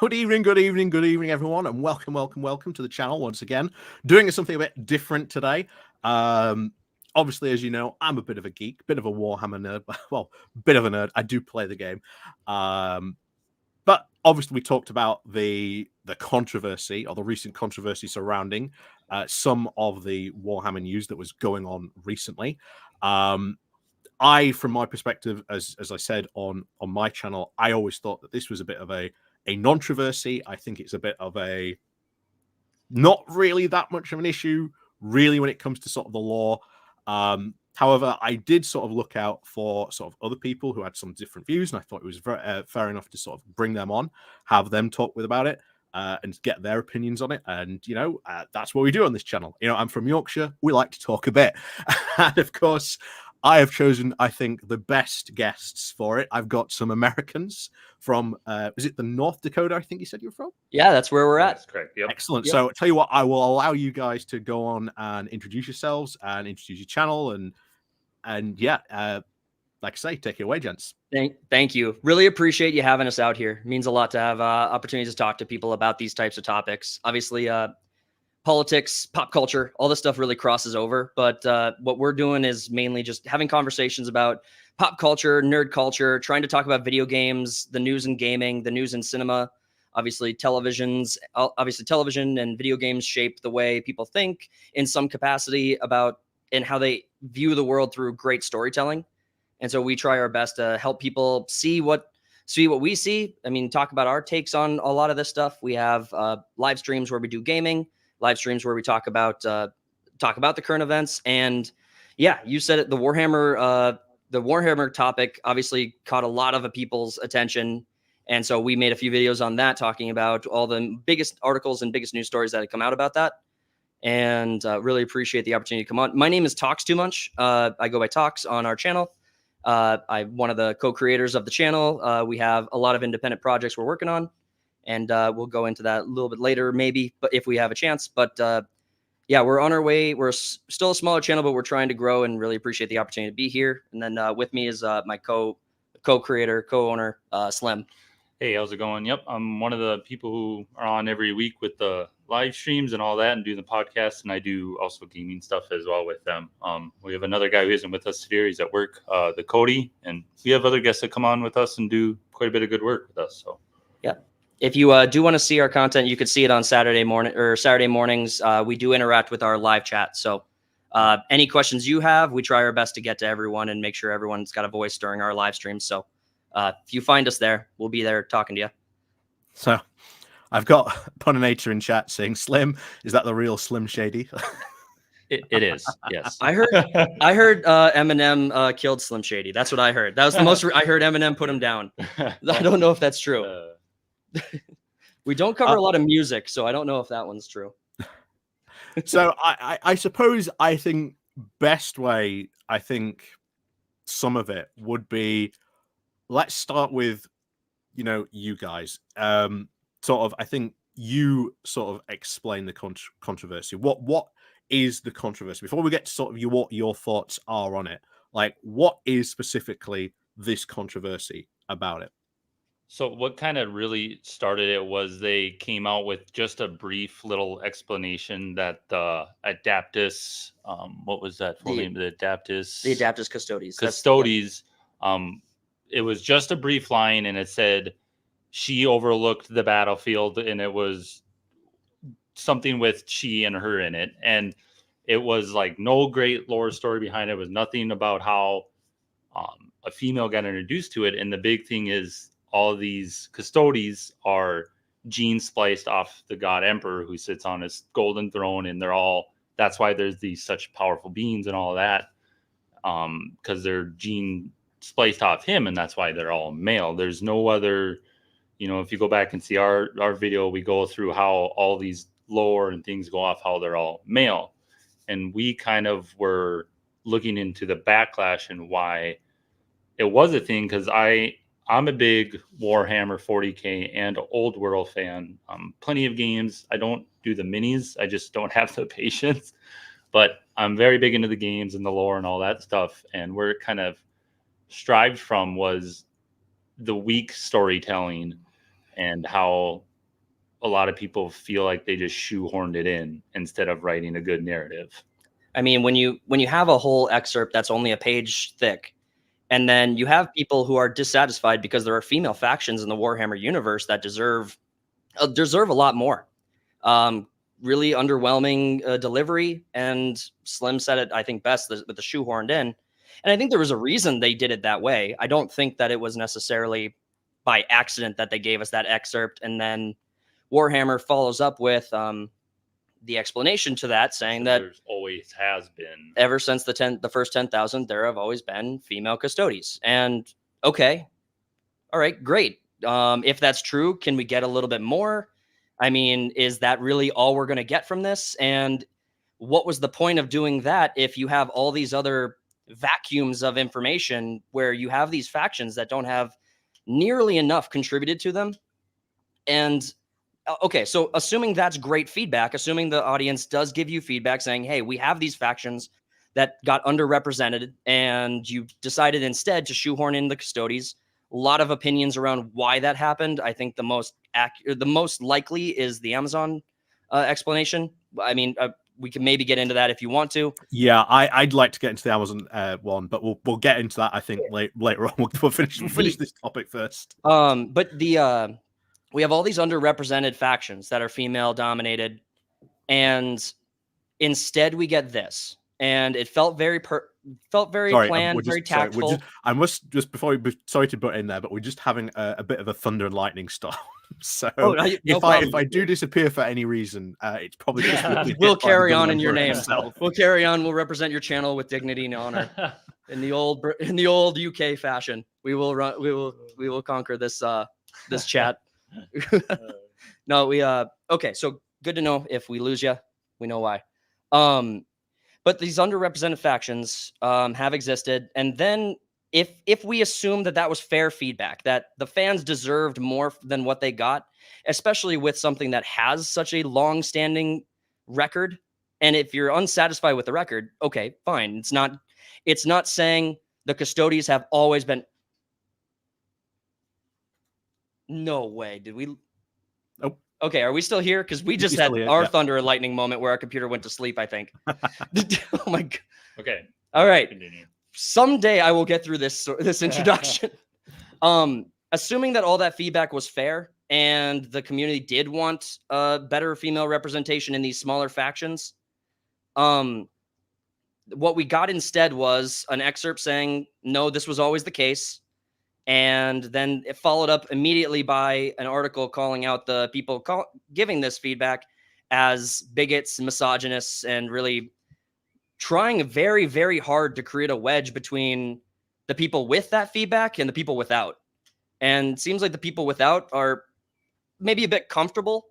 Good evening, everyone, and welcome to the channel once again. Doing something a bit different today. Obviously, as you know, I'm a bit of a geek, bit of a Warhammer nerd. Well, bit of a nerd. I do play the game. But obviously, we talked about the controversy, or the recent controversy surrounding some of the Warhammer news that was going on recently. From my perspective, as I said on my channel, I always thought that this was a bit of a non-controversy. I think it's a bit of a not really that much of an issue, really, when it comes to sort of the law. However, I did sort of look out for sort of other people who had some different views, and I thought it was very, fair enough to sort of bring them on, have them talk about it, and get their opinions on it. And, that's what we do on this channel. I'm from Yorkshire. We like to talk a bit. And, of course, I have chosen, I think, the best guests for it. I've got some Americans from, is it the North Dakota, I think you said you're from? Yeah, that's where we're at. That's correct. Yep. Excellent. Yep. So, tell you what, I will allow you guys to go on and introduce yourselves and introduce your channel. And yeah, like I say, take it away, gents. Thank you. Really appreciate you having us out here. It means a lot to have opportunities to talk to people about these types of topics. Obviously, politics, pop culture, all this stuff really crosses over. But what we're doing is mainly just having conversations about pop culture, nerd culture, trying to talk about video games, the news in gaming, the news in cinema. Obviously, television and video games shape the way people think in some capacity about and how they view the world through great storytelling. And so we try our best to help people see what we see. I mean, talk about our takes on a lot of this stuff. We have live streams where we do gaming, live streams where we talk about the current events. And yeah, you said it, the Warhammer topic obviously caught a lot of people's attention. And so we made a few videos on that, talking about all the biggest articles and biggest news stories that had come out about that. And really appreciate the opportunity to come on. My name is Talks Too Much. I go by Talks on our channel. I'm one of the co-creators of the channel. We have a lot of independent projects we're working on, and we'll go into that a little bit later, maybe, but if we have a chance. But yeah, we're on our way. We're still a smaller channel, but we're trying to grow, and really appreciate the opportunity to be here. And then with me is my co-creator, co-owner, Slim. Hey, how's it going? Yep, I'm one of the people who are on every week with the live streams and all that, and do the podcast, and I do also gaming stuff as well with them. We have another guy who isn't with us today. He's at work, the Cody, and we have other guests that come on with us and do quite a bit of good work with us. So yeah, if you do want to see our content, you could see it on Saturday mornings. We do interact with our live chat. So any questions you have, we try our best to get to everyone and make sure everyone's got a voice during our live streams. So if you find us there, we'll be there talking to you. So I've got Puninator in chat saying, "Slim, is that the real Slim Shady?" It is, yes. I heard Eminem killed Slim Shady. That's what I heard. That was the most I heard. Eminem put him down. I don't know if that's true. We don't cover a lot of music, so I don't know if that one's true. So I suppose I think best way, I think some of it would be, let's start with, you guys. Sort of, I think you sort of explain the controversy. What is the controversy? Before we get to sort of what your thoughts are on it, like, what is specifically this controversy about it? So what kind of really started it was they came out with just a brief little explanation that the Adaptus, what was that full name? The Adaptus Custodes. It was just a brief line, and it said she overlooked the battlefield, and it was something with she and her in it. And it was like no great lore story behind it. It was nothing about how a female got introduced to it. And the big thing is all of these Custodes are gene spliced off the god emperor who sits on his golden throne. And that's why there's these such powerful beings and all of that, because they're gene spliced off him. And that's why they're all male. There's no other, if you go back and see our video, we go through how all these lore and things go off, how they're all male. And we kind of were looking into the backlash and why it was a thing, because I'm a big Warhammer 40K and Old World fan. Plenty of games. I don't do the minis. I just don't have the patience. But I'm very big into the games and the lore and all that stuff. And where it kind of strived from was the weak storytelling, and how a lot of people feel like they just shoehorned it in instead of writing a good narrative. I mean, when you have a whole excerpt that's only a page thick, and then you have people who are dissatisfied because there are female factions in the Warhammer universe that deserve a lot more. Really underwhelming delivery, and Slim said it, I think, best with the shoehorned in. And I think there was a reason they did it that way. I don't think that it was necessarily by accident that they gave us that excerpt, and then Warhammer follows up with the explanation to that, saying that there's always has been, ever since the first 10,000, there have always been female custodies. And okay, all right, great. If that's true, can we get a little bit more? I mean, is that really all we're going to get from this? And what was the point of doing that if you have all these other vacuums of information where you have these factions that don't have nearly enough contributed to them? And okay, so assuming that's great feedback, assuming the audience does give you feedback saying, hey, we have these factions that got underrepresented, and you decided instead to shoehorn in the custodies. A lot of opinions around why that happened. I think the most likely is the Amazon explanation. I mean, we can maybe get into that if you want to. Yeah, I'd like to get into the Amazon one, but we'll get into that, I think, later on. We'll finish this topic first. But we have all these underrepresented factions that are female dominated, and instead we get this, and it felt very planned, very tactful. Sorry to butt in there, but we're just having a bit of a thunder and lightning storm. So if I do disappear for any reason, it's probably just we'll carry on in your name. We'll carry on. We'll represent your channel with dignity and honor in the old UK fashion. We will conquer this chat. No, okay, so good to know. If we lose you, we know why. But these underrepresented factions have existed, and then if we assume that was fair feedback, that the fans deserved more than what they got, especially with something that has such a long-standing record, and if you're unsatisfied with the record, okay, fine. It's not saying the custodies have always been. No way. Did we? Nope. Okay, are we still here? Because we just had our thunder and lightning moment where our computer went to sleep, I think. Oh my god. Okay. All right. Continue. Someday I will get through this introduction. Assuming that all that feedback was fair and the community did want better female representation in these smaller factions, what we got instead was an excerpt saying, no, this was always the case. And then it followed up immediately by an article calling out the people giving this feedback as bigots, misogynists, and really trying very, very hard to create a wedge between the people with that feedback and the people without. And it seems like the people without are maybe a bit comfortable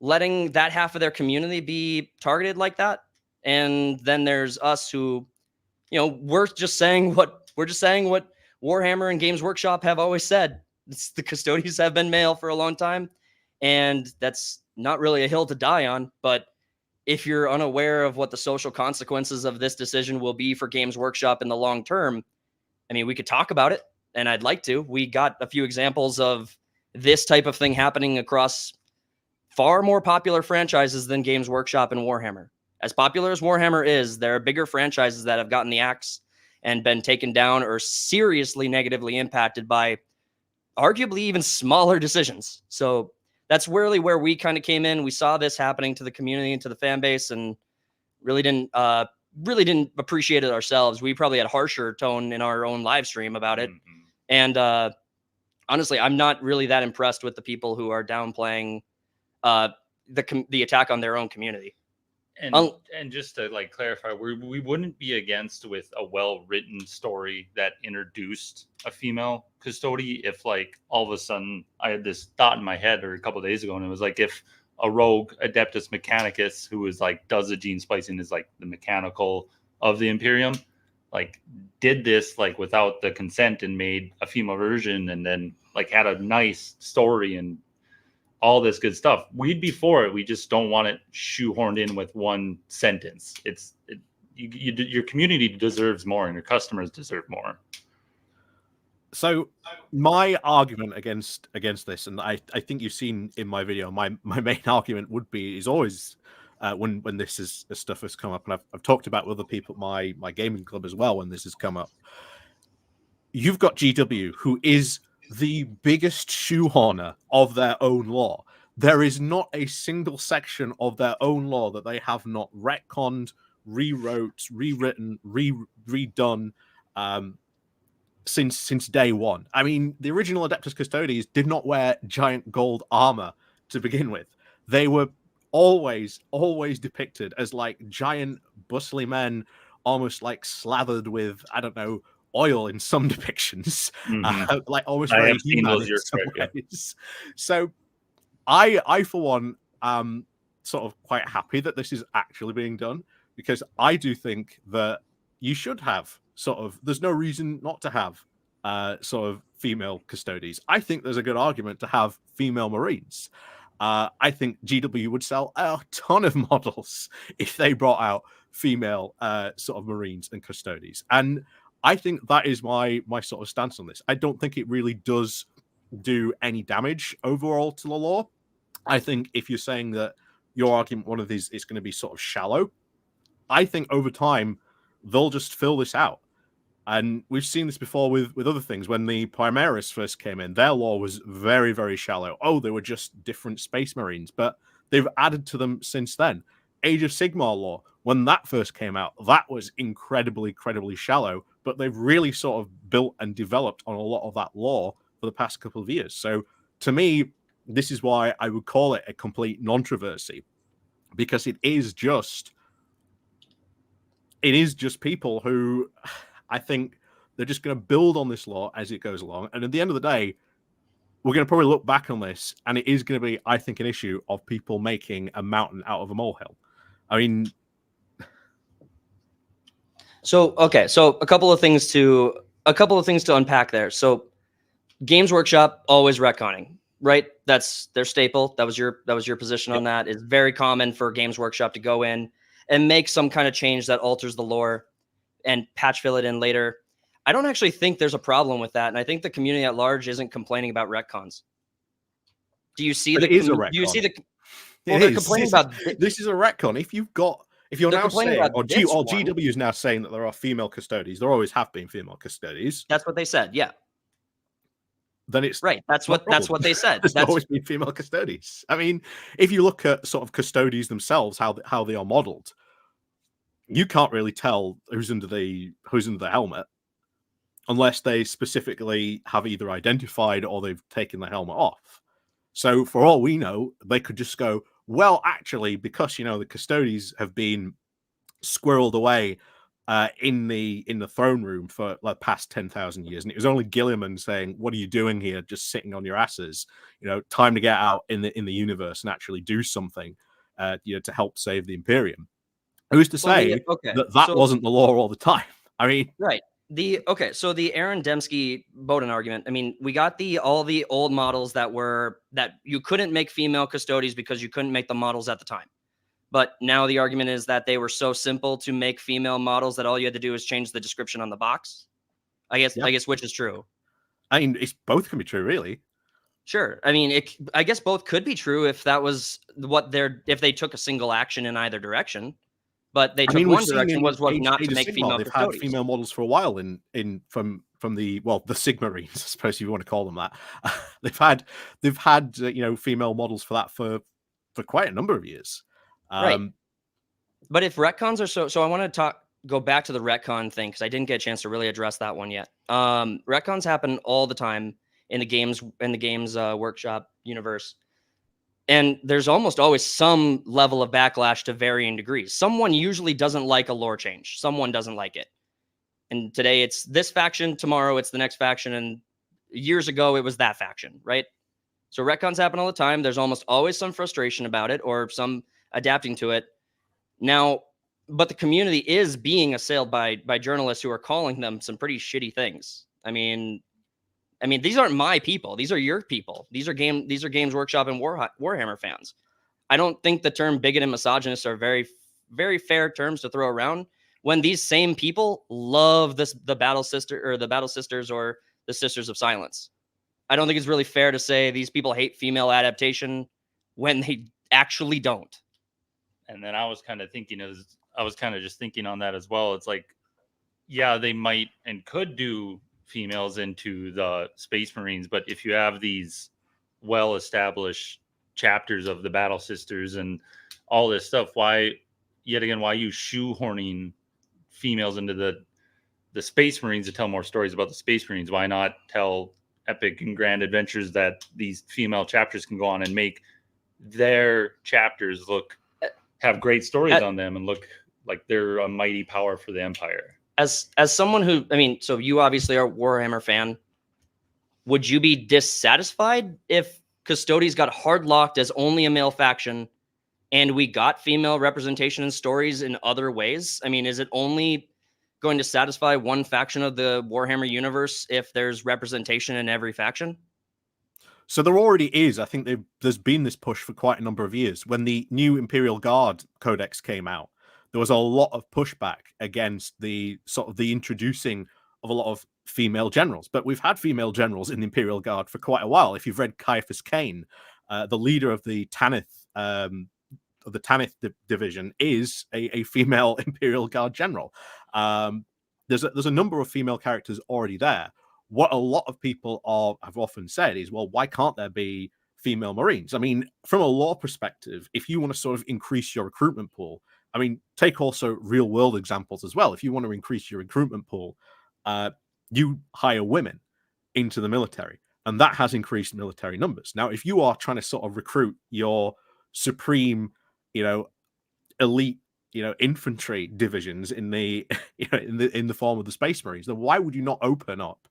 letting that half of their community be targeted like that. And then there's us who, we're just saying what Warhammer and Games Workshop have always said. The custodians have been male for a long time, and that's not really a hill to die on. But if you're unaware of what the social consequences of this decision will be for Games Workshop in the long term, I mean, we could talk about it, and I'd like to. We got a few examples of this type of thing happening across far more popular franchises than Games Workshop and Warhammer. As popular as Warhammer is, there are bigger franchises that have gotten the axe and been taken down or seriously negatively impacted by arguably even smaller decisions. So that's really where we kind of came in. We saw this happening to the community and to the fan base, and really didn't appreciate it ourselves. We probably had a harsher tone in our own live stream about it. Mm-hmm. And honestly, I'm not really that impressed with the people who are downplaying the attack on their own community. And just to clarify, we wouldn't be against with a well-written story that introduced a female custody if all of a sudden I had this thought in my head or a couple of days ago, and it was if a rogue Adeptus Mechanicus who is does the gene splicing is the mechanical of the Imperium, did this without the consent and made a female version, and then had a nice story and all this good stuff, we'd be for it. We just don't want it shoehorned in with one sentence. Your community deserves more, and your customers deserve more. So my argument against this, and I think you've seen in my video, my main argument would be is always when this stuff has come up, and I've talked about with other people at my gaming club as well when this has come up. You've got GW, who is the biggest shoehorner of their own lore. There is not a single section of their own lore that they have not retconned, rewrote, rewritten, redone since day one. I mean, the original Adeptus Custodes did not wear giant gold armor to begin with. They were always depicted as like giant, bustly men, almost like slathered with, I don't know, oil in some depictions, like almost very human in some ways. So I for one am sort of quite happy that this is actually being done, because I do think that you should have sort of, there's no reason not to have sort of female Custodes. I think there's a good argument to have female Marines. I think GW would sell a ton of models if they brought out female sort of Marines and Custodes. And I think that is my sort of stance on this. I don't think it really does do any damage overall to the lore. I think if you're saying that your argument, one of these, is going to be sort of shallow, I think over time they'll just fill this out. And we've seen this before with other things. When the Primaris first came in, their lore was very, very shallow. Oh, they were just different Space Marines, but they've added to them since then. Age of Sigmar lore, when that first came out, that was incredibly shallow, but they've really sort of built and developed on a lot of that lore for the past couple of years. So to me, this is why I would call it a complete Nontroversy, because it is just people who, I think they're just going to build on this lore as it goes along. And at the end of the day, we're going to probably look back on this, and it is going to be, I think, an issue of people making a mountain out of a molehill. I mean, so okay, so a couple of things to unpack there. So Games Workshop always retconning, right? That's their staple. That was your position on that. It's very common for Games Workshop to go in and make some kind of change that alters the lore and patch fill it in later. I don't actually think there's a problem with that, and I think the community at large isn't complaining about retcons. Do you see it is a retcon. Do you see the? Well, they're complaining about this is a retcon. If you're now saying, or GW is now saying that there are female Custodes, there always have been female Custodes. That's what they said. Yeah. Then it's right. That's what they said. There's always been female Custodes. I mean, if you look at sort of Custodes themselves, how they are modeled, you can't really tell who's under the helmet unless they specifically have either identified or they've taken the helmet off. So for all we know, they could just go, well, actually, because the Custodes have been squirreled away in the throne room for like past 10,000 years, and it was only Gilliman saying, "What are you doing here? Just sitting on your asses? Time to get out in the universe and actually do something, to help save the Imperium." Who's to say that wasn't the lore all the time? I mean, right. So the Aaron Dembski Bowden argument. I mean, we got all the old models that you couldn't make female Custodes because you couldn't make the models at the time. But now the argument is that they were so simple to make female models that all you had to do is change the description on the box. I guess which is true. I mean, both can be true, really. Sure. I mean, I guess both could be true if that was if they took a single action in either direction. But they took one direction was not to make female Custodes. They've had female models for a while from the Sigmarines, I suppose you want to call them that. they've had female models for that for quite a number of years. Right. But if retcons are so I want to go back to the retcon thing, because I didn't get a chance to really address that one yet. Retcons happen all the time in the games workshop universe. And there's almost always some level of backlash to varying degrees. Someone usually doesn't like a lore change. Someone doesn't like it. And today it's this faction, tomorrow it's the next faction, and years ago it was that faction, right? So retcons happen all the time. There's almost always some frustration about it or some adapting to it. Now, but the community is being assailed by journalists who are calling them some pretty shitty things. I mean, these aren't my people. These are your people. These are Games Workshop and Warhammer fans. I don't think the term bigot and misogynist are very, very fair terms to throw around when these same people love the Battle Sisters or the Sisters of Silence. I don't think it's really fair to say these people hate female adaptation when they actually don't. And then I was kind of just thinking on that as well. It's like, yeah, they might and could do females into the Space Marines, but if you have these well-established chapters of the Battle Sisters and all this stuff, why you shoehorning females into the Space Marines to tell more stories about the Space Marines? Why not tell epic and grand adventures that these female chapters can go on and make their chapters have great stories on them and look like they're a mighty power for the Empire? As someone who, I mean, so you obviously are a Warhammer fan. Would you be dissatisfied if Custodes got hard locked as only a male faction and we got female representation in stories in other ways? I mean, is it only going to satisfy one faction of the Warhammer universe if there's representation in every faction? So there already is. I think there's been this push for quite a number of years. When the new Imperial Guard Codex came out, there was a lot of pushback against the sort of the introducing of a lot of female generals. But we've had female generals in the Imperial Guard for quite a while. If you've read Caiaphas Cain, the leader of the Tanith division is a female Imperial Guard general. There's a number of female characters already there. What a lot of people have often said is, well, why can't there be female Marines? I mean, from a lore perspective, if you want to sort of increase your recruitment pool, I mean, take also real world examples as well. If you want to increase your recruitment pool, you hire women into the military, and that has increased military numbers. Now, if you are trying to sort of recruit your supreme, elite, infantry divisions in the, in the form of the Space Marines, then why would you not open up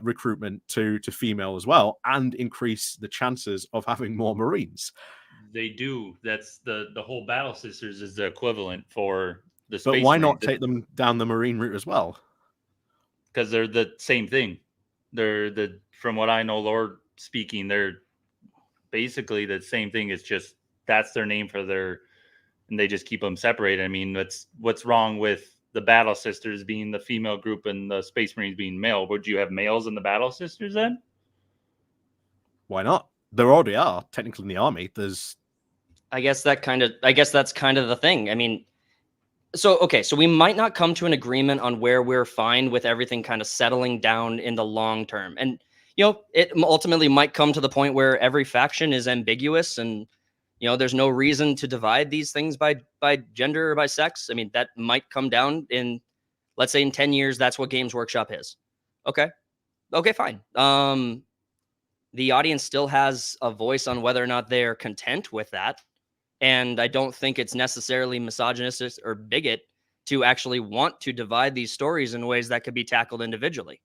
recruitment to female as well and increase the chances of having more Marines? They do. That's the whole Battle Sisters is the equivalent for the Space But why Marines. not take them down the Marine route as well? Because they're the same thing. From what I know, lore speaking, they're basically the same thing. It's just that's their name for and they just keep them separated. I mean, what's wrong with the Battle Sisters being the female group and the Space Marines being male? Would you have males in the Battle Sisters then? Why not? There already are technically in the army. I guess that's kind of the thing. I mean, so we might not come to an agreement on where we're fine with everything kind of settling down in the long term. And, it ultimately might come to the point where every faction is ambiguous and, there's no reason to divide these things by gender or by sex. I mean, that might come down in, let's say in 10 years, that's what Games Workshop is. Okay, fine. The audience still has a voice on whether or not they're content with that. And I don't think it's necessarily misogynistic or bigot to actually want to divide these stories in ways that could be tackled individually.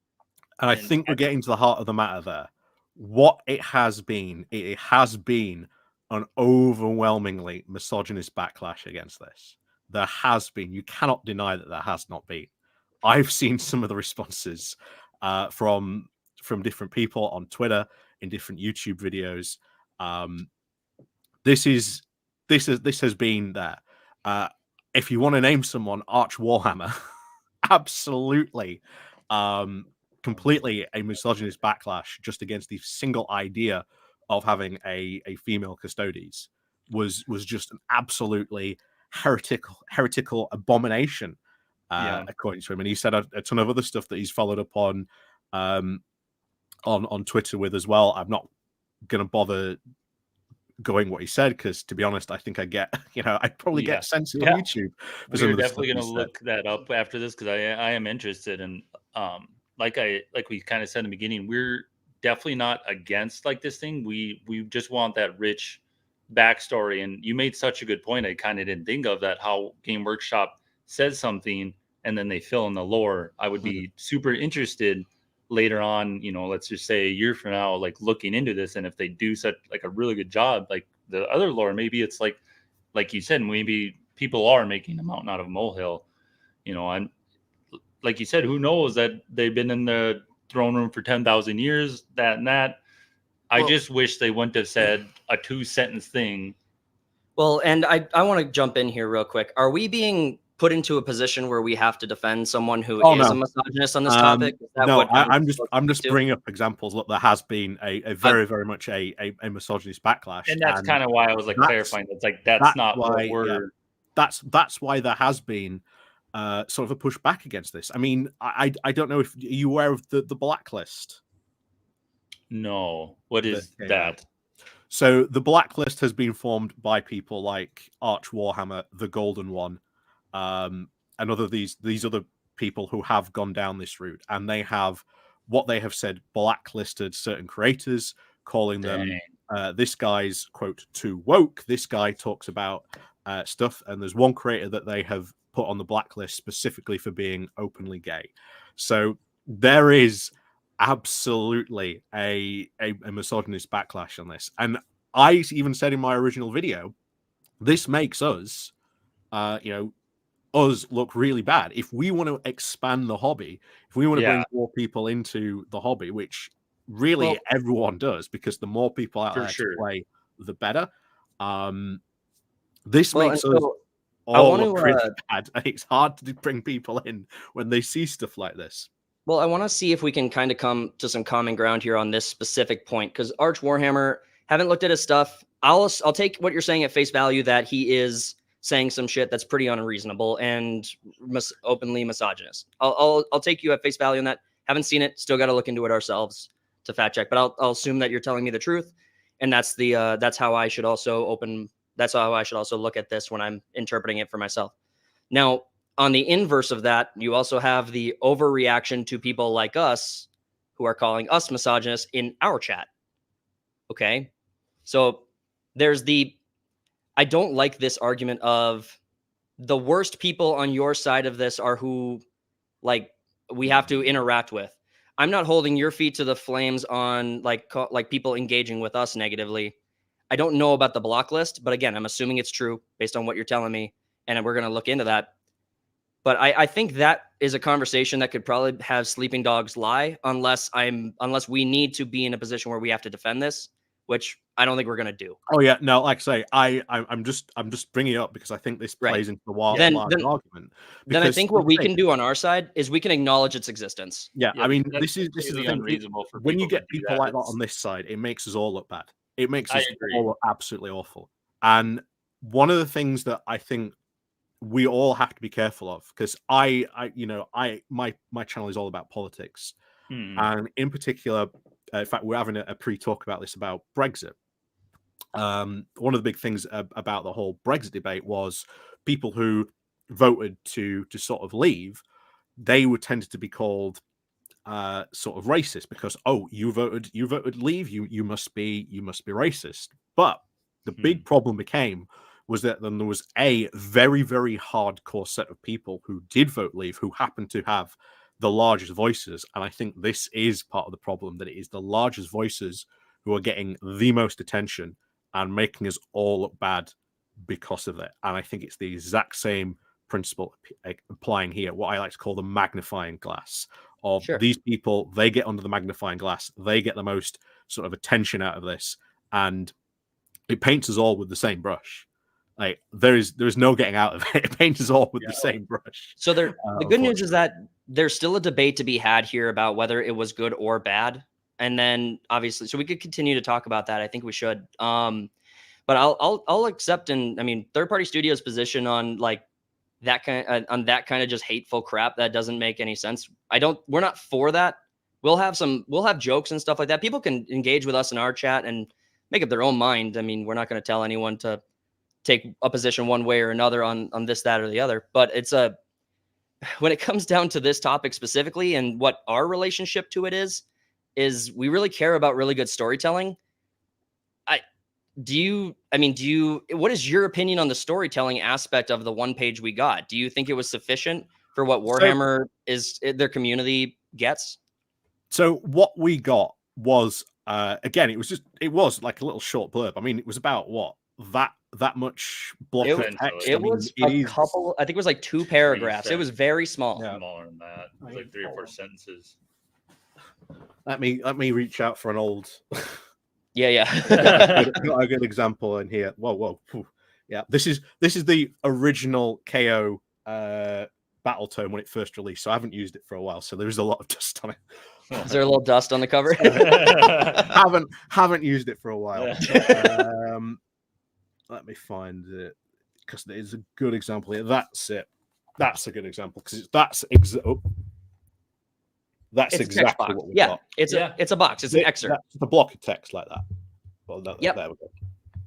And I think we're getting to the heart of the matter there. What it has been an overwhelmingly misogynist backlash against this. There has been. You cannot deny that there has not been. I've seen some of the responses from different people on Twitter, in different YouTube videos. This has been there. If you want to name someone, Arch Warhammer, absolutely, completely a misogynist backlash just against the single idea of having a female Custodes was just an absolutely heretical abomination, according to him. And he said a ton of other stuff that he's followed up on Twitter with as well. I'm not going to bother going what he said because, to be honest, I think I get, I'd probably get censored on YouTube. We're definitely going to look that up after this because I am interested in, like we kind of said in the beginning, we're definitely not against like this thing. We just want that rich backstory. And you made such a good point. I kind of didn't think of that, how Game Workshop says something and then they fill in the lore. I would be super interested later on, let's just say a year from now, like looking into this. And if they do such like a really good job, like the other lore, maybe it's like you said, maybe people are making a mountain out of a molehill, and like you said, who knows that they've been in the throne room for 10,000 years, that and that. I just wish they wouldn't have said a 2-sentence thing. Well, and I want to jump in here real quick. Are we being put into a position where we have to defend someone who is a misogynist on this topic? Is that No, what I'm just bringing up examples. Look, there has been a very much a misogynist backlash, and that's kind of why I was like clarifying. It's like that's not why, what we're. Yeah, that's why there has been sort of a pushback against this. I mean, I don't know if you're aware of the blacklist. No, what is that? So the blacklist has been formed by people like Arch Warhammer, the Golden One, and these other people who have gone down this route, and they have what they have said blacklisted certain creators, calling them this guy's quote too woke. This guy talks about stuff, and there's one creator that they have put on the blacklist specifically for being openly gay. So there is absolutely a misogynist backlash on this, and I even said in my original video, this makes us us look really bad. If we want to expand the hobby, if we want to bring more people into the hobby, which really everyone does, because the more people out there to play, the better. This makes us all look really bad. It's hard to bring people in when they see stuff like this. Well, I want to see if we can kind of come to some common ground here on this specific point, because Arch Warhammer, haven't looked at his stuff. I'll take what you're saying at face value, that he is saying some shit that's pretty unreasonable and openly misogynist. I'll take you at face value on that. Haven't seen it. Still got to look into it ourselves to fact check. But I'll assume that you're telling me the truth, and that's how I should also look at this when I'm interpreting it for myself. Now, on the inverse of that, you also have the overreaction to people like us who are calling us misogynists in our chat. Okay, so there's I don't like this argument of the worst people on your side of this are who we have to interact with. I'm not holding your feet to the flames on like people engaging with us negatively. I don't know about the block list, but again, I'm assuming it's true based on what you're telling me, and we're going to look into that. But I think that is a conversation that could probably have sleeping dogs lie, unless we need to be in a position where we have to defend this, which I don't think we're going to do. Oh yeah, no, like I say, I'm just bringing it up because I think this plays into the larger argument. Then I think what we can do on our side is we can acknowledge its existence. Yeah, I mean, this is the thing. Unreasonable for when you get people like that on this side, it makes us all look bad. It makes us all look absolutely awful. And one of the things that I think we all have to be careful of, because my channel is all about politics, and in particular, in fact, we're having a pre-talk about this about Brexit. One of the big things about the whole Brexit debate was people who voted to sort of leave. They were tended to be called sort of racist because you voted leave, you must be racist. But the big problem was that then there was a very, very hardcore set of people who did vote leave, who happened to have the largest voices. And I think this is part of the problem, that it is the largest voices who are getting the most attention and making us all look bad because of it. And I think it's the exact same principle applying here, what I like to call the magnifying glass of these people. They get under the magnifying glass, they get the most sort of attention out of this, and it paints us all with the same brush. Like there is no getting out of it. It paints us all with the same brush. So the good news is that there's still a debate to be had here about whether it was good or bad. And then obviously, so we could continue to talk about that. I think we should. But I'll accept, and I mean, third-party studios' position on like that kind of just hateful crap that doesn't make any sense. We're not for that. We'll have jokes and stuff like that. People can engage with us in our chat and make up their own mind. I mean, we're not going to tell anyone to take a position one way or another on this, that, or the other. But when it comes down to this topic specifically and what our relationship to it is we really care about really good storytelling. What is your opinion on the storytelling aspect of the one page we got? Do you think it was sufficient for what Warhammer their community gets? So what we got was, again, it was like a little short blurb. I mean, it was about that much block of text. It was a couple, I think it was like 2 paragraphs. It was very small. Yeah. Smaller than that. It was like 3 or 4 sentences. Let me reach out for an old. Yeah. Got a good example in here. Whoa. Yeah, this is the original KO battle tome when it first released, so I haven't used it for a while. So there is a lot of dust on it. Is there a little dust on the cover? haven't used it for a while. Let me find it, because it is a good example here. That's it. That's a good example, because that's exactly what we've got. It's a box. It's an excerpt. That's the block of text like that. Well, there we go.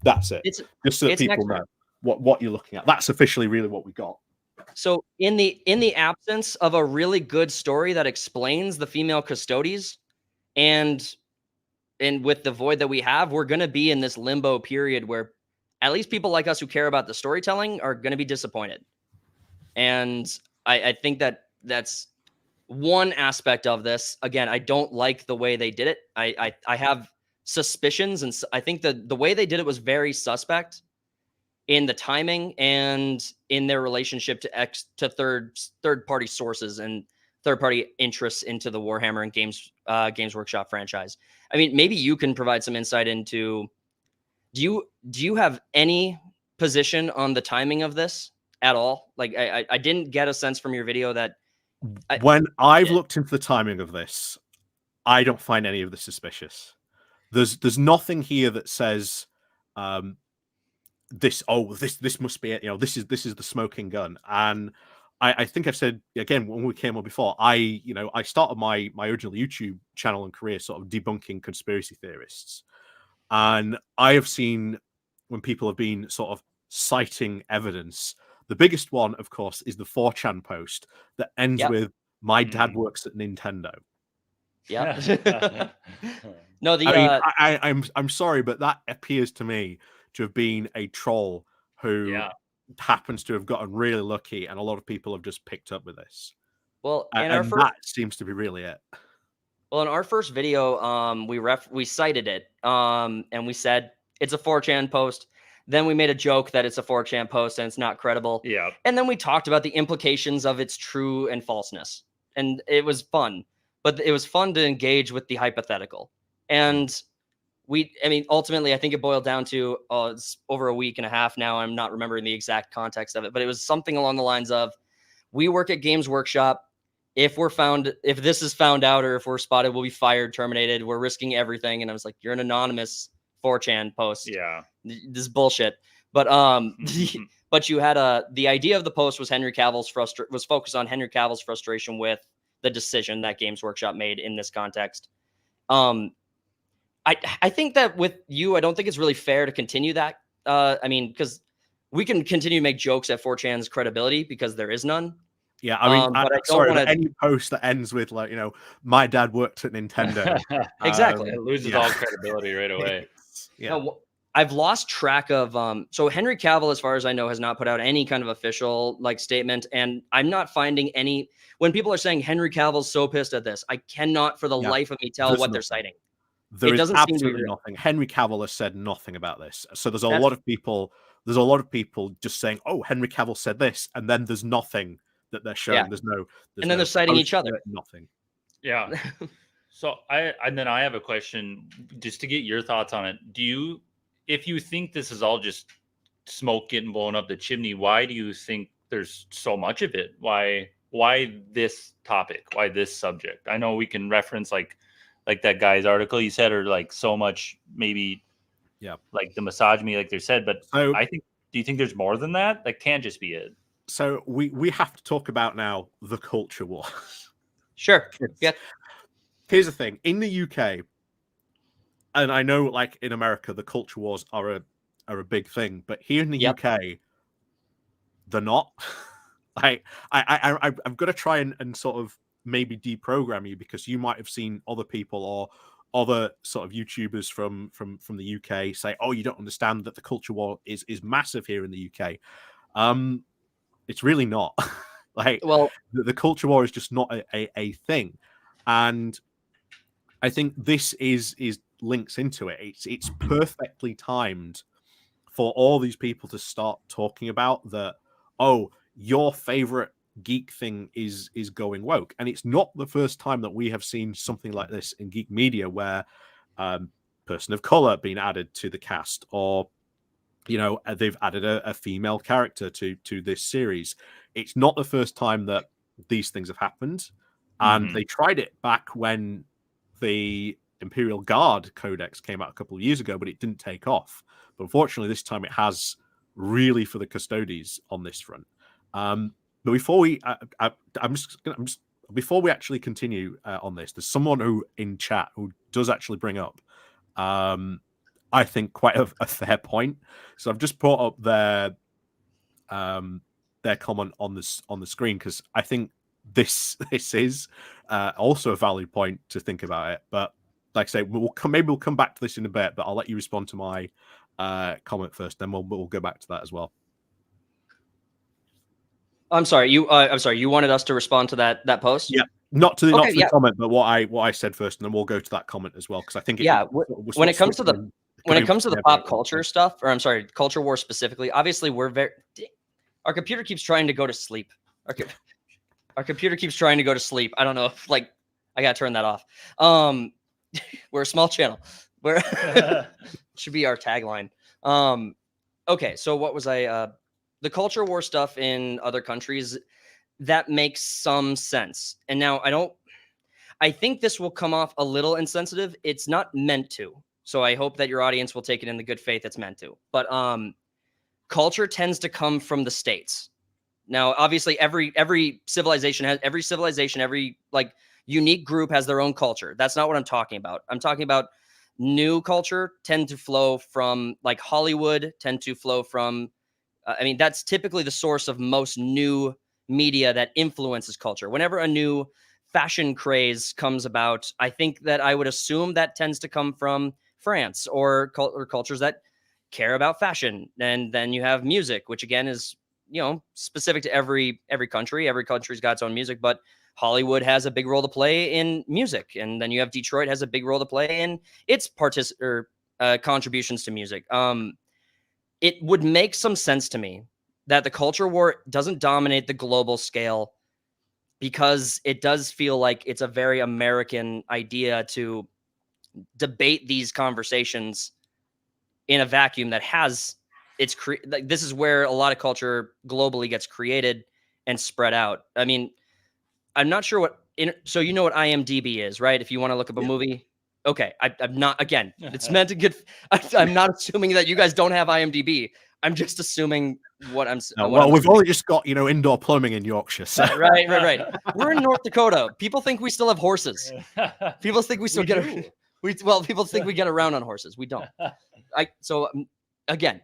That's it. Just so that people know what you're looking at. That's officially really what we got. So in the absence of a really good story that explains the female custodies, and with the void that we have, we're going to be in this limbo period where at least people like us who care about the storytelling are going to be disappointed. And I think that's one aspect of this. Again, I don't like the way they did it. I have suspicions, and I think the way they did it was very suspect in the timing and in their relationship to third party sources and third party interests into the Warhammer and Games Workshop franchise. I mean, maybe you can provide some insight into, do you have any position on the timing of this at all? Like, I didn't get a sense from your video that when I've looked into the timing of this, I don't find any of this suspicious. There's nothing here that says this must be it. You know, this is the smoking gun. And I think I've said again when we came on before, I started my original YouTube channel and career sort of debunking conspiracy theorists. And I have seen when people have been sort of citing evidence. The biggest one, of course, is the 4chan post that ends with "My dad works at Nintendo." Yeah. No, I'm sorry, but that appears to me to have been a troll who happens to have gotten really lucky, and a lot of people have just picked up with this. Well, and that seems to be really it. Well, in our first video, we cited it, and we said it's a 4chan post. Then we made a joke that it's a 4chan post and it's not credible. Yeah. And then we talked about the implications of its true and falseness. And it was fun. But it was fun to engage with the hypothetical. And ultimately, I think it boiled down to, it's over a week and a half now. I'm not remembering the exact context of it, but it was something along the lines of, we work at Games Workshop. If this is found out, or if we're spotted, we'll be fired, terminated. We're risking everything. And I was like, you're an anonymous 4chan post. Yeah. This is bullshit. But but you had the idea of the post was was focused on Henry Cavill's frustration with the decision that Games Workshop made in this context. I think that with you, I don't think it's really fair to continue that. Because we can continue to make jokes at 4chan's credibility because there is none. Yeah, I mean, but I don't want any post that ends with my dad worked at Nintendo. Exactly. It loses all credibility right away. No, I've lost track of so Henry Cavill, as far as I know, has not put out any kind of official statement, and I'm not finding any. When people are saying Henry Cavill's so pissed at this, I cannot for the life of me tell what they're citing. There is absolutely nothing. Henry Cavill has said nothing about this. So there's a lot of people just saying, "Oh, Henry Cavill said this," and then there's nothing that they're showing. Yeah. And then they're citing each other. Nothing. Yeah. So I have a question just to get your thoughts on it. If you think this is all just smoke getting blown up the chimney, why do you think there's so much of it? Why this topic? Why this subject? I know we can reference like that guy's article you said, or so much maybe, like the misogyny, like they said. But do you think there's more than that? That can't just be it. So we have to talk about now the culture war. Sure. Yeah. Here's the thing. In the UK, and I know in America, the culture wars are a big thing, but here in the UK, they're not. I've got to try and sort of maybe deprogram you, because you might have seen other people or other sort of YouTubers from the UK say, "Oh, you don't understand that the culture war is massive here in the UK." It's really not. The culture war is just not a thing, and I think this is links into it. It's perfectly timed for all these people to start talking about that. Oh, your favorite geek thing is going woke, and it's not the first time that we have seen something like this in geek media, where person of color being added to the cast, or they've added a female character to this series. It's not the first time that these things have happened, and they tried it back when the Imperial Guard Codex came out a couple of years ago, but it didn't take off. But unfortunately, this time it has, really, for the Custodes on this front. But before we, before we actually continue on this, there's someone who in chat who does actually bring up, I think, quite a fair point. So I've just brought up their comment on the screen, because I think this is also a valid point to think about it. But like I say, maybe we'll come back to this in a bit. But I'll let you respond to my comment first, then we'll go back to that as well. I'm sorry. You wanted us to respond to that post? Yeah. Not to the comment, but what I said first, and then we'll go to that comment as well, because I think when it comes to the pop culture stuff, or I'm sorry, culture war specifically, obviously our computer keeps trying to go to sleep. Our computer keeps trying to go to sleep. I don't know if I gotta turn that off. We're a small channel. Should be our tagline. Okay, so what was the culture war stuff in other countries, that makes some sense. And now I think this will come off a little insensitive. It's not meant to. So I hope that your audience will take it in the good faith it's meant to. But culture tends to come from the States. Now, obviously, every civilization, every unique group has their own culture. That's not what I'm talking about. I'm talking about new culture tend to flow from Hollywood, tend to flow from, that's typically the source of most new media that influences culture. Whenever a new fashion craze comes about, I think that I would assume that tends to come from France or cultures that care about fashion. And then you have music, which again is, specific to every country. Every country's got its own music, but Hollywood has a big role to play in music. And then you have Detroit has a big role to play in its contributions to music. It would make some sense to me that the culture war doesn't dominate the global scale, because it does feel like it's a very American idea to debate these conversations in a vacuum that has this is where a lot of culture globally gets created and spread out. I'm not sure so you know what IMDb is, right? If you want to look up a movie. Okay. I'm not, again, it's meant to get, I'm not assuming that you guys don't have IMDb. I'm just assuming what I'm saying. Well, we've only just got, indoor plumbing in Yorkshire. So. Right. We're in North Dakota. People think we still have horses. People think we still people think we get around on horses. We don't. Again,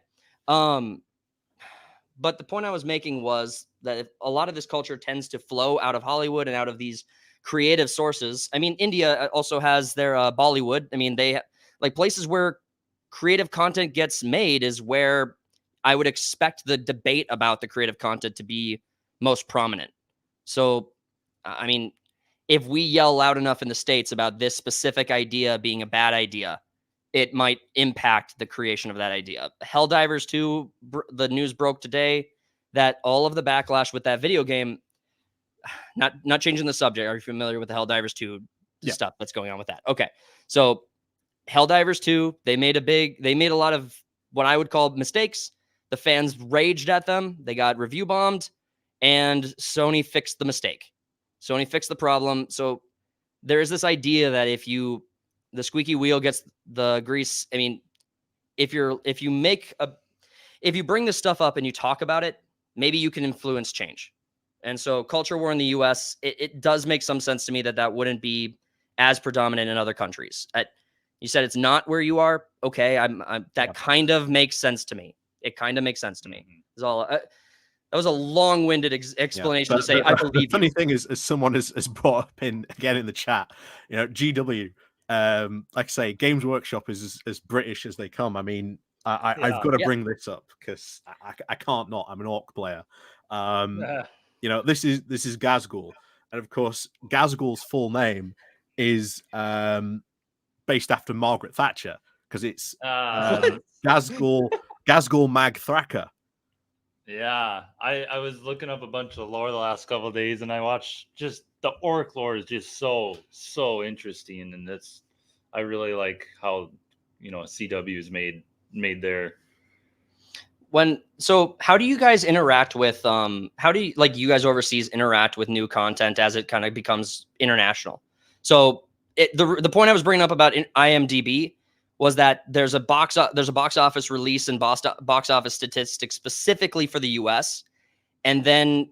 but the point I was making was that if a lot of this culture tends to flow out of Hollywood and out of these creative sources. India also has their Bollywood. They places where creative content gets made is where I would expect the debate about the creative content to be most prominent. So, if we yell loud enough in the States about this specific idea being a bad idea, it might impact the creation of that idea. Helldivers 2, the news broke today that all of the backlash with that video game, not changing the subject. Are you familiar with the Helldivers 2 stuff that's going on with that? Okay. So Helldivers 2, they made a lot of what I would call mistakes. The fans raged at them. They got review bombed, and Sony fixed the mistake. Sony fixed the problem. So there is this idea that if the squeaky wheel gets the grease. If you bring this stuff up and you talk about it, maybe you can influence change. And so culture war in the US, it does make some sense to me that wouldn't be as predominant in other countries. You said it's not where you are. Okay. Kind of makes sense to me. It kind of makes sense to me. Is all. That was a long-winded explanation to say, I believe you. The funny thing is, as someone has brought up in the chat, GW, like I say, Games Workshop is as British as they come. I've got to bring this up because I can't not. I'm an orc player. This is Gazgul, and of course, Gazgul's full name is based after Margaret Thatcher, because it's Gazgul Mag Thraka. Yeah, I was looking up a bunch of lore the last couple of days, and I watched just the orc lore is just so interesting, and I really like how CW is made their So how do you guys interact with how do you, like, you guys overseas interact with new content as it kind of becomes international? So the point I was bringing up about IMDb was that there's a box office release and box office statistics specifically for the US, and then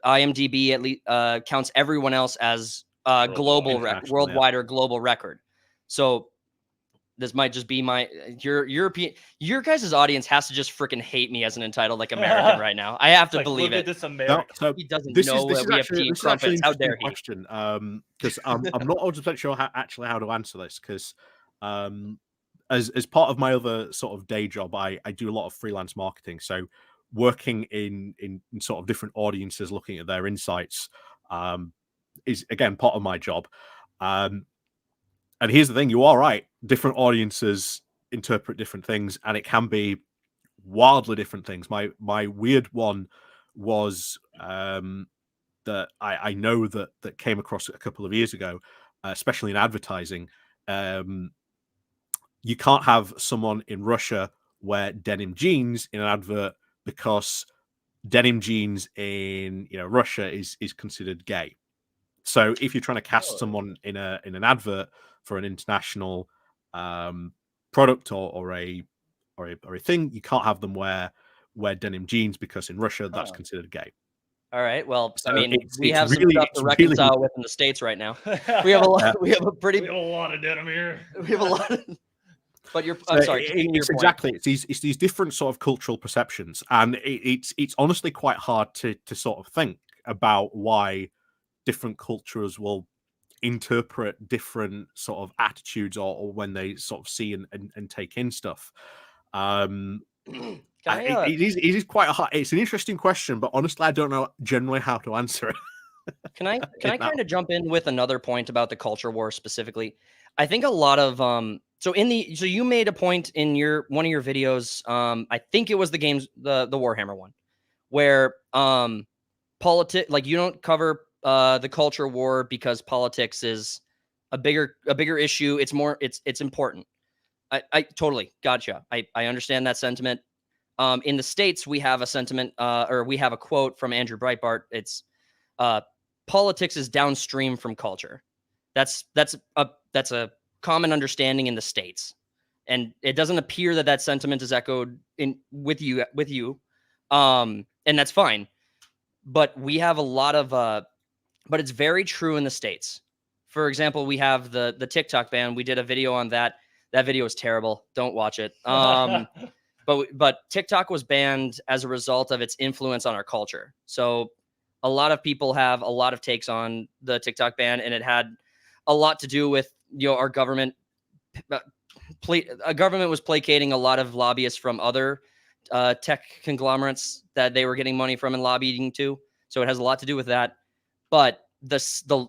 IMDb at least counts everyone else as global worldwide or global record. So this might just be your guys' audience has to just freaking hate me as an entitled like American right now. I have to believe it. This American. No, so he doesn't this know is we have tea crumpets. How dare he? Question, because I'm not 100% sure how to answer this, because as part of my other sort of day job, I do a lot of freelance marketing. So working in sort of different audiences, looking at their insights, is again part of my job. And here's the thing: you are right. Different audiences interpret different things, and it can be wildly different things. My weird one was that I know that came across a couple of years ago, especially in advertising. You can't have someone in Russia wear denim jeans in an advert because denim jeans in Russia is considered gay. So if you're trying to cast someone in an advert for an international product or a thing, you can't have them wear denim jeans because in Russia that's considered gay. All right. Well, So I mean, we it's have really, some stuff to reconcile with in the States right now. We have a lot. We have a lot of denim here. We have a lot. But I'm sorry. It's exactly. It's these different sort of cultural perceptions, and it's honestly quite hard to sort of think about why different cultures will interpret different sort of attitudes or when they sort of see and take in stuff. It is quite it's an interesting question, but honestly I don't know generally how to answer it. Can I kind of jump in with another point about the culture war specifically? I think a lot of so you made a point in one of your videos, I think it was the Warhammer one, where like you don't cover the culture war because politics is a bigger issue. It's important. I totally gotcha. I understand that sentiment. In the States, we have a sentiment, or we have a quote from Andrew Breitbart. It's politics is downstream from culture. That's a common understanding in the States, and it doesn't appear that sentiment is echoed with you. And that's fine. But we have a lot of but it's very true in the States. For example, we have the TikTok ban. We did a video on that. That video is terrible. Don't watch it. But TikTok was banned as a result of its influence on our culture. So a lot of people have a lot of takes on the TikTok ban, and it had a lot to do with our government. A government was placating a lot of lobbyists from other tech conglomerates that they were getting money from and lobbying to. So it has a lot to do with that. But the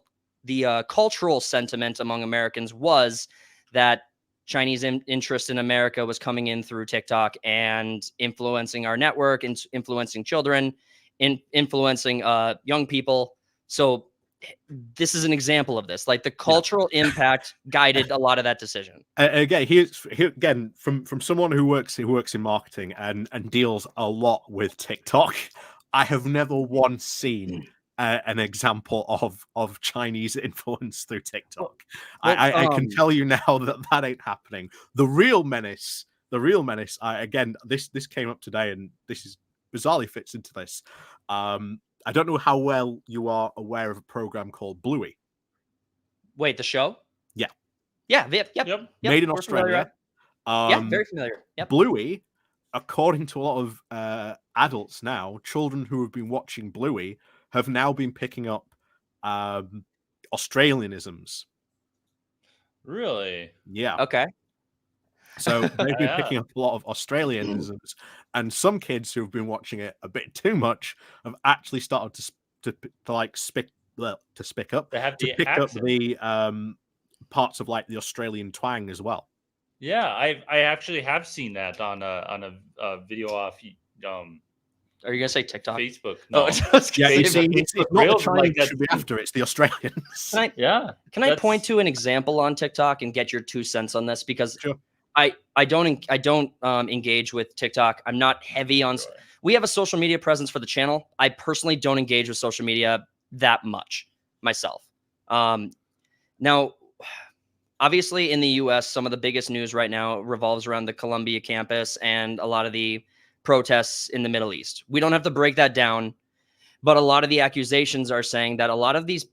cultural sentiment among Americans was that Chinese interest in America was coming in through TikTok and influencing our network and influencing children, influencing young people. So this is an example of this. Like the cultural impact guided a lot of that decision. Again, here again from someone who works in marketing and deals a lot with TikTok, I have never once seen an example of Chinese influence through TikTok. I can tell you now that ain't happening. The real menace. Again, this came up today, and this is bizarrely fits into this. I don't know how well you are aware of a program called Bluey. Wait, the show? Yeah. Yep. Made in Australia. Very familiar. Yep. Bluey, according to a lot of adults now, children who have been watching Bluey have now been picking up Australianisms. Really? Yeah. Okay. So they've been picking up a lot of Australianisms, and some kids who have been watching it a bit too much have actually started to pick up the parts of like the Australian twang as well. Yeah, I actually have seen that on a video off. Are you gonna say TikTok? Facebook. No. It's not the Chinese should be after, it's the Australians. Can I point to an example on TikTok and get your 2 cents on this? Because sure. I don't engage with TikTok. I'm not heavy on. Right. We have a social media presence for the channel. I personally don't engage with social media that much myself. Now, obviously, in the U.S., some of the biggest news right now revolves around the Columbia campus and a lot of the protests in the Middle East. We don't have to break that down, but a lot of the accusations are saying that a lot of these,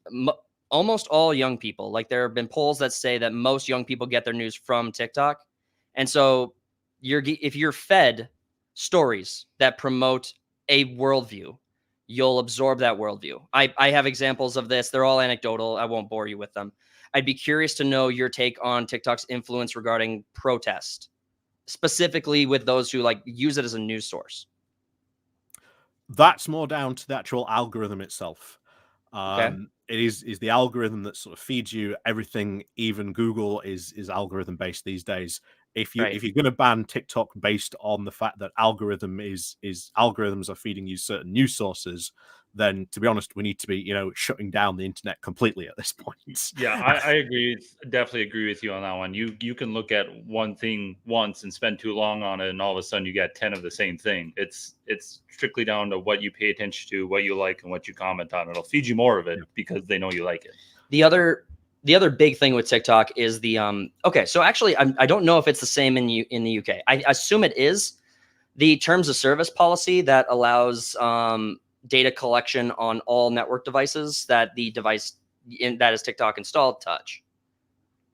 almost all young people, like there have been polls that say that most young people get their news from TikTok. And so if you're fed stories that promote a worldview, you'll absorb that worldview. I have examples of this. They're all anecdotal. I won't bore you with them. I'd be curious to know your take on TikTok's influence regarding protest, specifically with those who like use it as a news source. That's more down to the actual algorithm itself. Okay. It is the algorithm that sort of feeds you everything. Even Google is algorithm based these days. If you're going to ban TikTok based on the fact that algorithms are feeding you certain news sources, then to be honest, we need to be shutting down the internet completely at this point. Yeah, I agree. Definitely agree with you on that one. You can look at one thing once and spend too long on it, and all of a sudden you get 10 of the same thing. It's strictly down to what you pay attention to, what you like, and what you comment on. It'll feed you more of it because they know you like it. The other big thing with TikTok is the okay. So actually, I don't know if it's the same in the UK. I assume it is. The terms of service policy that allows data collection on all network devices that the device that is TikTok installed touch.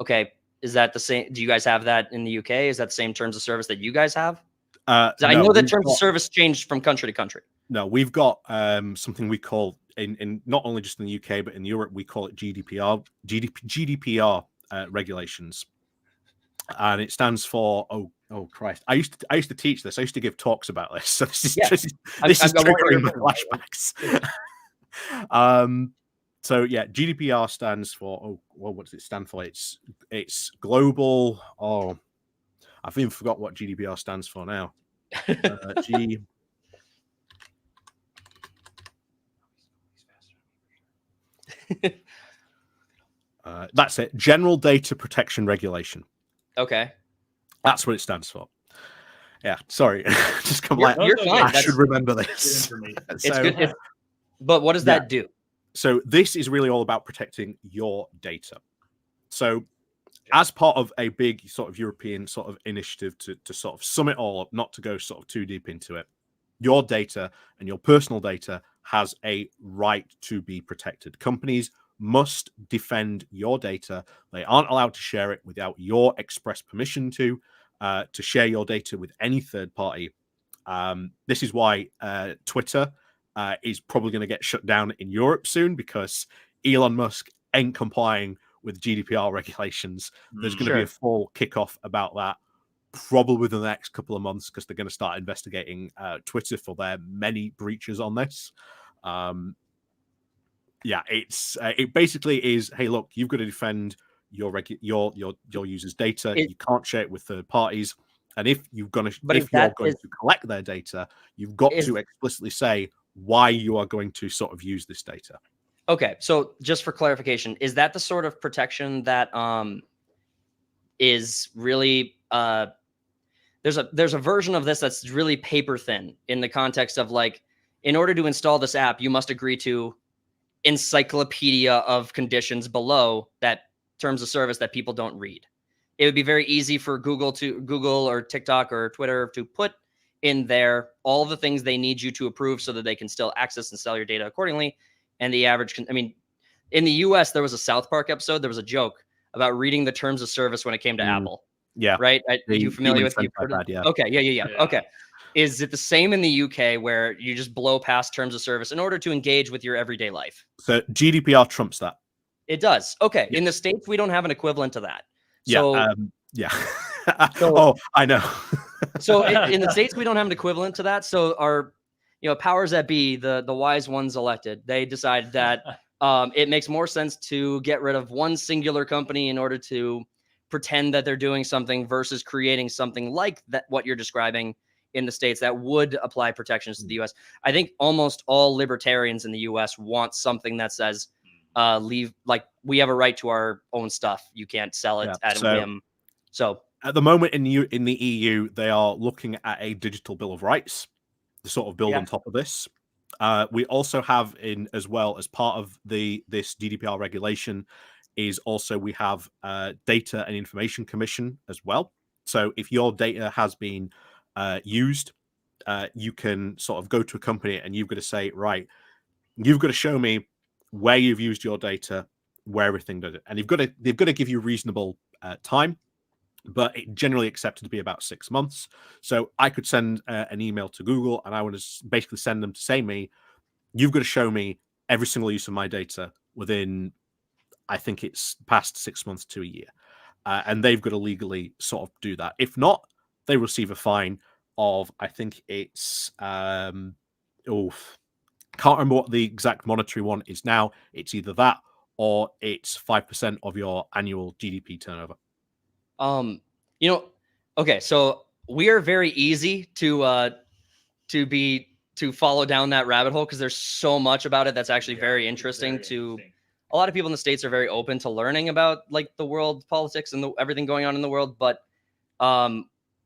Okay, is that the same? Do you guys have that in the UK? Is that the same terms of service that you guys have? I know that terms of service changed from country to country. No, we've got something we call in not only just in the UK but in Europe we call it GDPR regulations, and it stands for oh Christ! I used to teach this. I used to give talks about this. So this is triggering my flashbacks. So yeah, GDPR stands for what does it stand for? It's global. Oh, I've even forgot what GDPR stands for now. That's it. General Data Protection Regulation. Okay. That's what it stands for. Yeah, sorry. Just come you're fine. I should remember this. It's good. But what does that do? So this is really all about protecting your data. So as part of a big sort of European sort of initiative to sort of sum it all up, not to go sort of too deep into it, your data and your personal data has a right to be protected. Companies must defend your data. They aren't allowed to share it without your express permission to share your data with any third party. This is why Twitter is probably going to get shut down in Europe soon, because Elon Musk ain't complying with GDPR regulations. There's going to be a full kickoff about that probably within the next couple of months, because they're going to start investigating Twitter for their many breaches on this. Yeah, it basically is, hey, look, you've got to defend your users' data. You can't share it with third parties. And if you're going to collect their data, you've got to explicitly say why you are going to sort of use this data. Okay, so just for clarification, is that the sort of protection that is really there's a version of this that's really paper thin, in the context of like, in order to install this app, you must agree to encyclopedia of conditions below that terms of service that people don't read. It would be very easy for Google or TikTok or Twitter to put in there all the things they need you to approve so that they can still access and sell your data accordingly. And the average, in the US, there was a South Park episode. There was a joke about reading the terms of service when it came to Apple. Yeah. Right. Are you familiar with it? Yeah. Okay. Yeah. Okay. Is it the same in the UK, where you just blow past terms of service in order to engage with your everyday life? So GDPR trumps that. It does. Okay. Yeah. In the States, we don't have an equivalent to that. So, yeah. So, I know. So in the States, we don't have an equivalent to that. So our, powers that be, the wise ones elected, they decided that it makes more sense to get rid of one singular company in order to pretend that they're doing something versus creating something like that, what you're describing in the States, that would apply protections to the US. I think almost all libertarians in the US want something that says, we have a right to our own stuff. You can't sell it at a whim. So At the moment in the EU, they are looking at a digital bill of rights to sort of build on top of this. We also have as well as part of this GDPR regulation is also we have Data and Information Commission as well. So if your data has been used, you can sort of go to a company and you've got to say, right, you've got to show me where you've used your data, where everything did it, and they've got to give you reasonable time. But it generally accepted to be about 6 months. So I could send an email to Google and I would basically send them to say you've got to show me every single use of my data within, I think it's past 6 months to a year. And they've got to legally sort of do that. If not, they receive a fine of, I think it's, can't remember what the exact monetary one is now. It's either that or it's 5% of your annual GDP turnover. Okay, so we are very easy to follow down that rabbit hole because there's so much about it that's actually very interesting to a lot of people in the States are very open to learning about like the world politics and everything going on in the world, but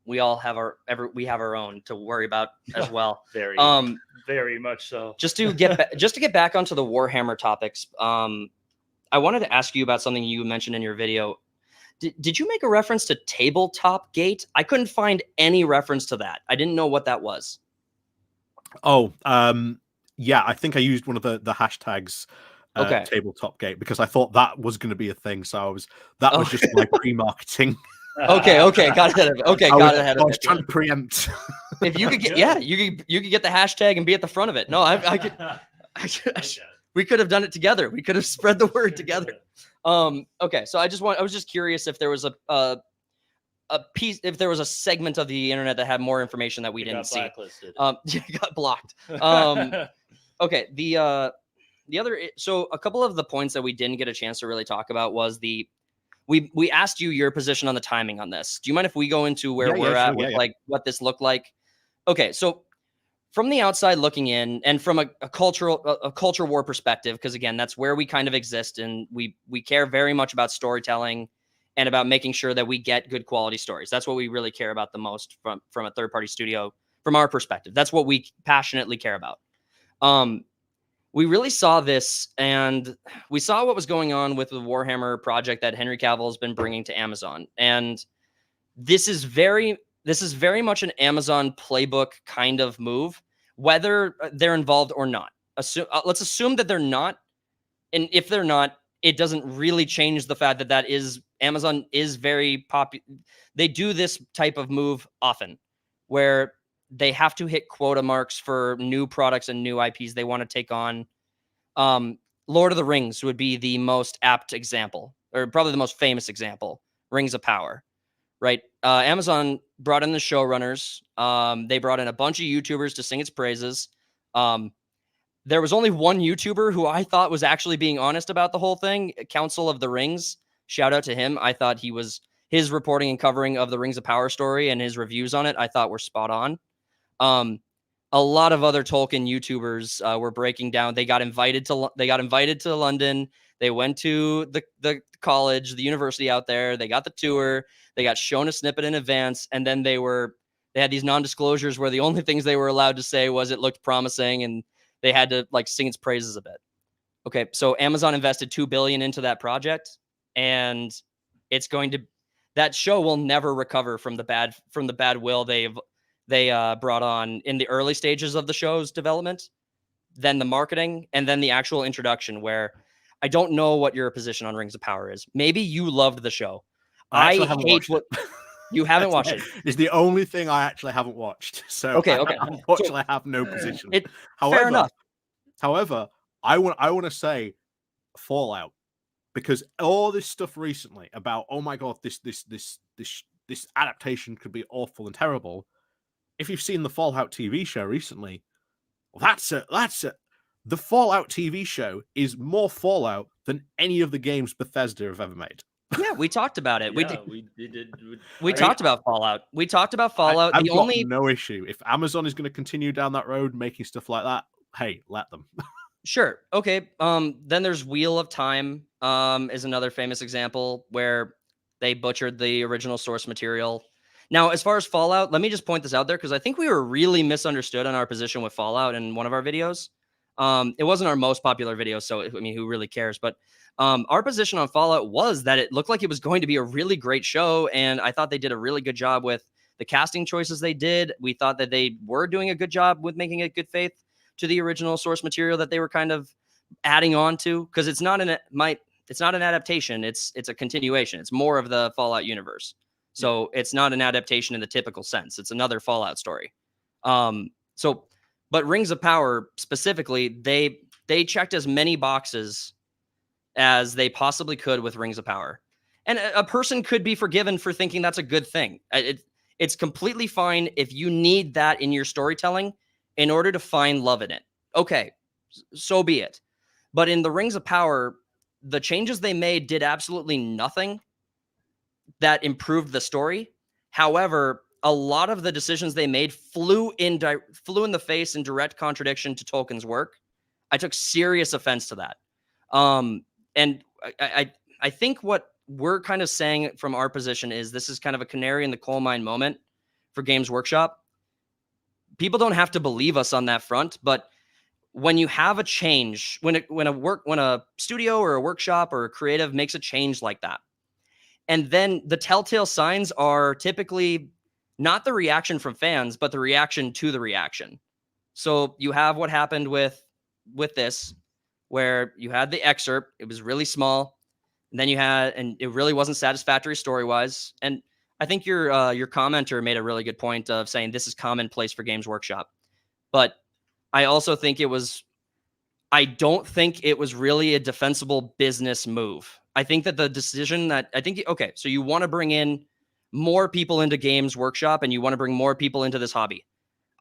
we all have our own to worry about as well. Very much so. Just to get back onto the Warhammer topics, I wanted to ask you about something you mentioned in your video. Did you make a reference to tabletop gate? I couldn't find any reference to that. I didn't know what that was. Oh, yeah, I think I used one of the hashtags tabletop gate because I thought that was going to be a thing. So that was just my pre-marketing. Okay, got it. Okay, got it. I was trying to preempt. If you could get, you could get the hashtag and be at the front of it. No, I could. We could have done it together. We could have spread the word together. Okay, so I was just curious if there was a piece, if there was a segment of the internet that had more information that we didn't see. Got blocked. Okay, the other, so a couple of the points that we didn't get a chance to really talk about was we asked you your position on the timing on this. Do you mind if we go into where we're at with like what this looked like? Okay, so from the outside looking in, and from a culture war perspective, because again, that's where we kind of exist, and we care very much about storytelling and about making sure that we get good quality stories. That's what we really care about the most from a third-party studio, from our perspective. That's what we passionately care about. We really saw this, and we saw what was going on with the Warhammer project that Henry Cavill has been bringing to Amazon. And this is very much an Amazon playbook kind of move, whether they're involved or not. Let's assume that they're not. And if they're not, it doesn't really change the fact that Amazon is very popular. They do this type of move often where they have to hit quota marks for new products and new IPs they want to take on. Lord of the Rings would be the most apt example, or probably the most famous example, Rings of Power, right? Amazon brought in the showrunners. They brought in a bunch of YouTubers to sing its praises. There was only one YouTuber who I thought was actually being honest about the whole thing, Council of the Rings. Shout out to him. I thought his reporting and covering of the Rings of Power story and his reviews on it, I thought were spot on. A lot of other Tolkien YouTubers were breaking down. They got invited to London. They went to the college, the university out there. They got the tour. They got shown a snippet in advance, and then they had these non-disclosures where the only things they were allowed to say was it looked promising, and they had to like sing its praises a bit. Okay, so Amazon invested $2 billion into that project, and that show will never recover from the bad will they brought on in the early stages of the show's development, then the marketing, and then the actual introduction, where I don't know what your position on Rings of Power is. Maybe you loved the show. I hate what you haven't watched it. It's the only thing I actually haven't watched. So okay. Unfortunately, I have no position. Fair enough. However, I want to say Fallout, because all this stuff recently about, oh my god, this adaptation could be awful and terrible. If you've seen the Fallout TV show recently, that's it. The Fallout TV show is more Fallout than any of the games Bethesda have ever made. Yeah, we talked about it. Yeah, we talked about Fallout. We talked about Fallout. I've got no issue. If Amazon is going to continue down that road, making stuff like that, hey, let them. Sure. Okay. Then there's Wheel of Time is another famous example where They butchered the original source material. Now, as far as Fallout, let me just point this out there because I think we were really misunderstood on our position with Fallout in one of our videos. It wasn't our most popular video, so I mean, who really cares? But our position on Fallout was that it looked like it was going to be a really great show, and I thought they did a really good job with the casting choices they did. We thought that they were doing a good job with making it good faith to the original source material that they were kind of adding on to, because it's not an adaptation, it's a continuation. It's more of the Fallout universe. So it's not an adaptation in the typical sense. It's another Fallout story. But Rings of Power specifically, they checked as many boxes as they possibly could with Rings of Power. And a person could be forgiven for thinking that's a good thing. It's completely fine if you need that in your storytelling in order to find love in it. Okay, so be it. But in the Rings of Power, the changes they made did absolutely nothing that improved the story. However, a lot of the decisions they made flew in the face in direct contradiction to Tolkien's work. I took serious offense to that. And I think what we're kind of saying from our position is this is kind of a canary in the coal mine moment for Games Workshop. People don't have to believe us on that front, but when you have a change, when a studio or a workshop or a creative makes a change like that, and then the telltale signs are typically not the reaction from fans, but the reaction to the reaction. So you have what happened with this, where you had the excerpt. It was really small. And then and it really wasn't satisfactory story-wise. And I think your commenter made a really good point of saying this is commonplace for Games Workshop. But I also think I don't think it was really a defensible business move. I think that the decision okay, so you want to bring in more people into Games Workshop and you want to bring more people into this hobby.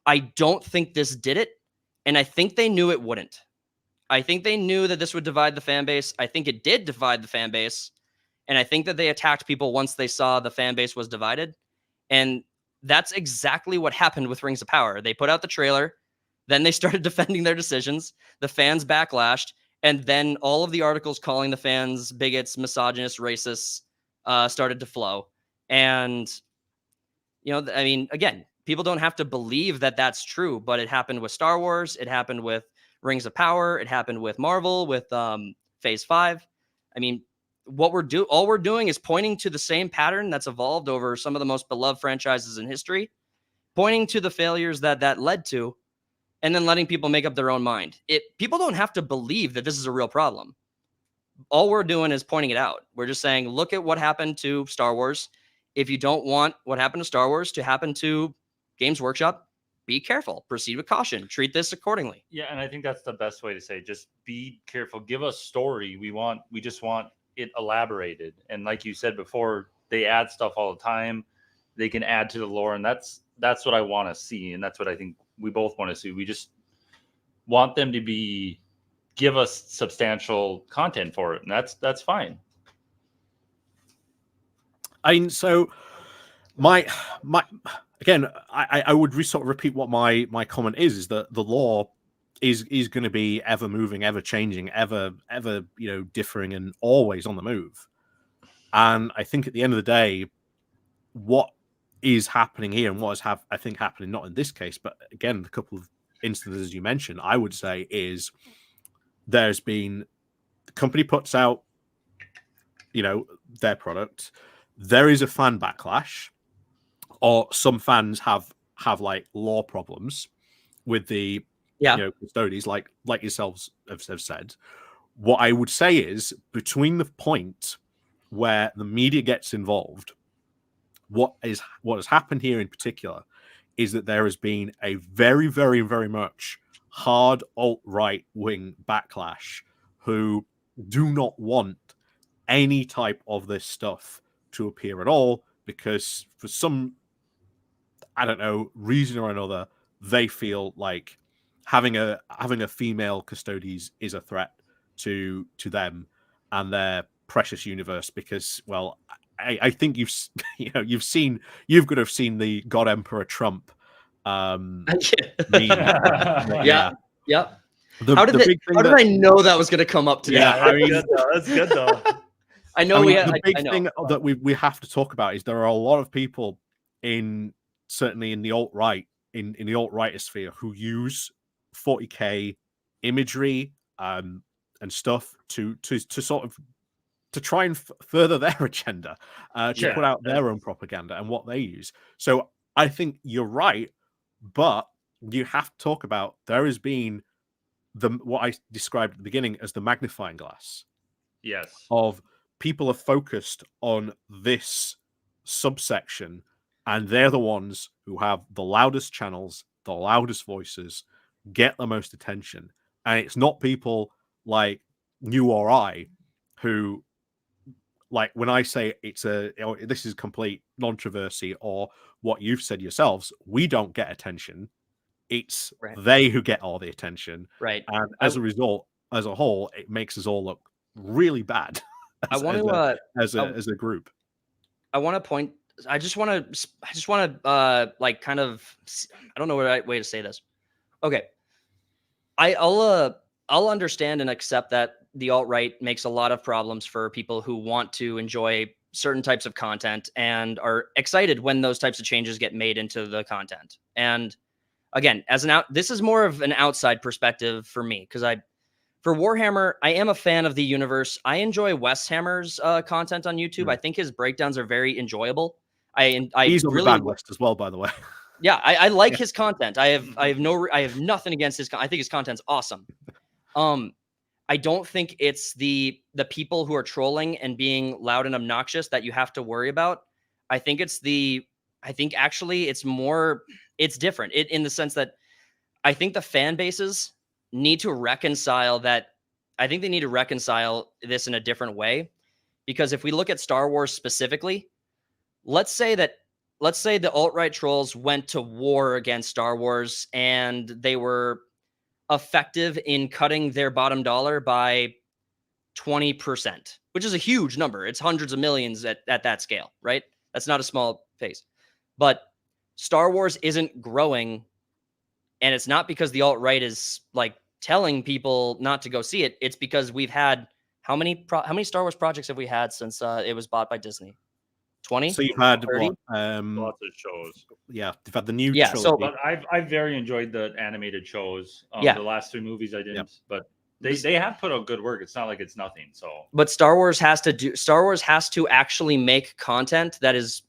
I don't think this did it. And I think they knew it wouldn't. I think they knew that this would divide the fan base. I think it did divide the fan base. And I think that they attacked people once they saw the fan base was divided. And that's exactly what happened with Rings of Power. They put out the trailer. Then they started defending their decisions. The fans backlashed. And then all of the articles calling the fans bigots, misogynists, racists started to flow. And, I mean, again, people don't have to believe that that's true, but it happened with Star Wars. It happened with Rings of Power. It happened with Marvel, with Phase 5. I mean, all we're doing is pointing to the same pattern that's evolved over some of the most beloved franchises in history, pointing to the failures that led to, and then letting people make up their own mind. People don't have to believe that this is a real problem. All we're doing is pointing it out. We're just saying, look at what happened to Star Wars. If you don't want what happened to Star Wars to happen to Games Workshop, be careful. Proceed with caution. Treat this accordingly. Yeah, and I think that's the best way to say, just be careful. Give us story. We just want it elaborated. And like you said before, they add stuff all the time. They can add to the lore, and that's what I want to see, and that's what I think we both want to see. We just want them to give us substantial content for it, and that's fine. So my again, I would sort of repeat what my comment is that the lore is going to be ever moving, ever changing, ever differing, and always on the move. And I think at the end of the day, what is happening here and what is I think happening not in this case, but again, a couple of instances you mentioned, I would say is there's been the company puts out their product. There is a fan backlash, or some fans have like lore problems with the custodies, like yourselves have said. What I would say is between the point where the media gets involved, what has happened here in particular is that there has been a very, very, very much hard alt-right wing backlash who do not want any type of this stuff to appear at all, because for some, I don't know, reason or another, they feel like having a female custodes is a threat to them and their precious universe. Because, well, I think you've got to have seen the God Emperor Trump meme. Yeah. How did I know that was going to come up today? Yeah, I mean, that's good though. I know I mean, we have. the big I know. thing that we have to talk about is there are a lot of people certainly in the alt-right, in the alt-right sphere, who use 40K imagery and stuff to sort of to try and further their agenda, to put out their own propaganda and what they use. So I think you're right, but you have to talk about there has been what I described at the beginning as the magnifying glass. Yes. Of people are focused on this subsection, and they're the ones who have the loudest channels, the loudest voices, get the most attention. And it's not people like you or I who, like, when I say this is complete non-controversy, or what you've said yourselves, we don't get attention. It's they who get all the attention. Right. And as a result, as a whole, it makes us all look really bad as a group. I want to point. I just want to like kind of. I don't know the right way to say this. Okay, I'll understand and accept that the alt-right makes a lot of problems for people who want to enjoy certain types of content and are excited when those types of changes get made into the content. And again, this is more of an outside perspective for me, because for Warhammer, I am a fan of the universe. I enjoy Wes Hammer's content on YouTube. I think his breakdowns are very enjoyable. He's on the bad list as well, by the way. Yeah, I like his content. I have nothing against his. I think his content's awesome. I don't think it's the people who are trolling and being loud and obnoxious that you have to worry about. I think actually it's different in the sense that I think the fan bases need to reconcile that. I think they need to reconcile this in a different way, because if we look at Star Wars specifically, let's say the alt-right trolls went to war against Star Wars and they were effective in cutting their bottom dollar by 20%, which is a huge number. It's hundreds of millions at that scale, right? That's not a small pace. But Star Wars isn't growing, and it's not because the alt-right is like telling people not to go see it. It's because we've had how many Star Wars projects have we had since it was bought by Disney? 20? So you've had 30? Lots of shows. Yeah, they've had the new trilogy. So, but I've very enjoyed the animated shows. The last 3 movies I didn't, but they have put out good work. It's not like it's nothing. So, but Star Wars has to actually make content that is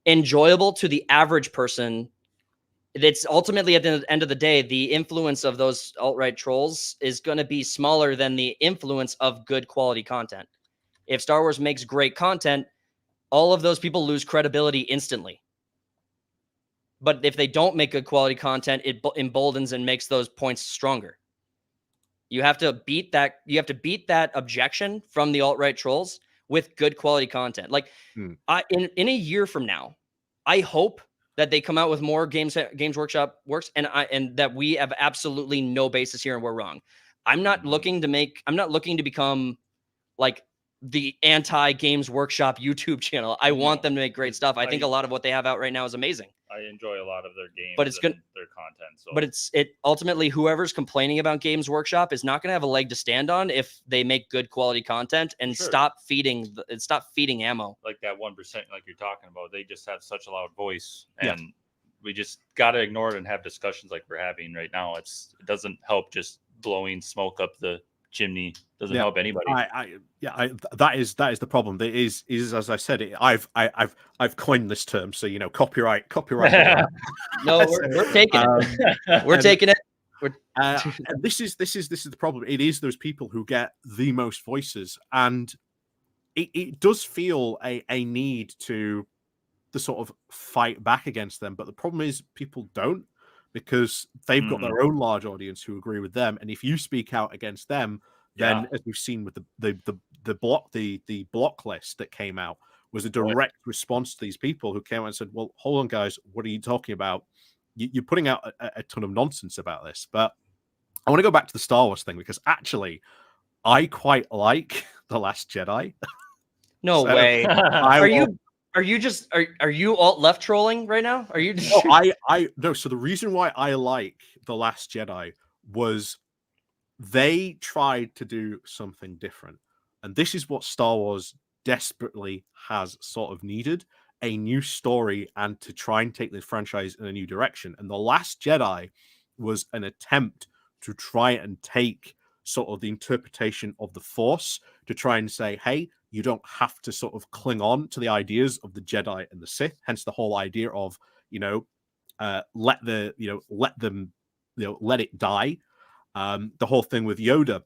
enjoyable to the average person. It's ultimately, at the end of the day, the influence of those alt-right trolls is going to be smaller than the influence of good quality content. If Star Wars makes great content, all of those people lose credibility instantly. But if they don't make good quality content, it emboldens and makes those points stronger. You have to beat that. You have to beat that objection from the alt-right trolls with good quality content. Like in a year from now, I hope that they come out with more Games Workshop works, and that we have absolutely no basis here and we're wrong. I'm not looking to become like the anti-Games Workshop YouTube channel. I want them to make great stuff. I think a lot of what they have out right now is amazing. I enjoy a lot of their games, but it's good, their content. So. But it ultimately, whoever's complaining about Games Workshop is not going to have a leg to stand on if they make good quality content and stop feeding ammo. Like that 1%, like you're talking about, they just have such a loud voice, and we just got to ignore it and have discussions like we're having right now. It doesn't help just blowing smoke up the chimney. Doesn't help anybody. That is the problem. It is as I said, I've coined this term, so copyright. No, we're taking it. We're taking it. This is the problem. It is those people who get the most voices, and it does feel a need to sort of fight back against them. But the problem is people don't, because they've got their own large audience who agree with them, and if you speak out against them, then as we've seen with the block list that came out, was a direct response to these people who came out and said, well, hold on guys, what are you talking about? You're putting out a ton of nonsense about this. But I want to go back to the Star Wars thing, because actually I quite like The Last Jedi. No way. Are you alt left trolling right now? Are you just... No, so the reason why I like The Last Jedi was they tried to do something different, and this is what Star Wars desperately has sort of needed a new story and to try and take the franchise in a new direction. And The Last Jedi was an attempt to try and take sort of the interpretation of the Force to try and say, hey, you don't have to sort of cling on to the ideas of the Jedi and the Sith. Hence the whole idea of, let it die. The whole thing with Yoda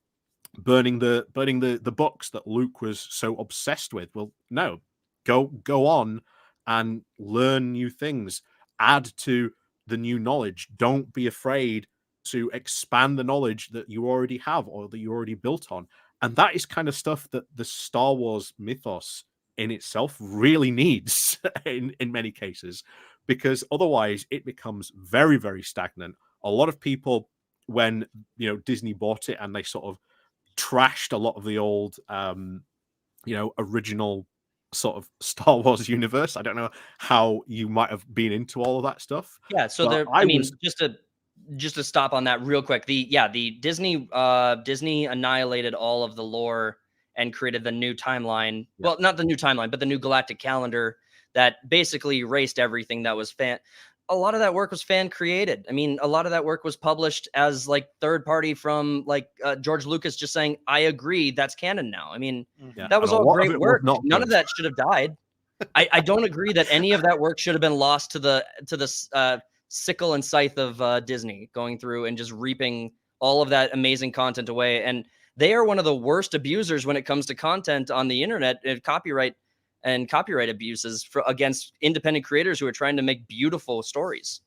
burning the books that Luke was so obsessed with. Well, no, go on and learn new things, add to the new knowledge. Don't be afraid to expand the knowledge that you already have or that you already built on. And that is kind of stuff that the Star Wars mythos in itself really needs in many cases, because otherwise it becomes very, very stagnant. A lot of people, when Disney bought it and they sort of trashed a lot of the old original sort of Star Wars universe. I don't know how you might have been into all of that stuff. Yeah, so just to stop on that real quick, the Disney annihilated all of the lore and created the new timeline. Yeah. Well, not the new timeline, but the new galactic calendar that basically erased everything that was a lot of that work was fan created. I mean, a lot of that work was published as like third party from George Lucas just saying, I agree, that's canon now. I mean, that was all great work. None of that should have died. I don't agree that any of that work should have been lost to the sickle and scythe of Disney going through and just reaping all of that amazing content away. And they are one of the worst abusers when it comes to content on the internet and copyright abuses against independent creators who are trying to make beautiful stories.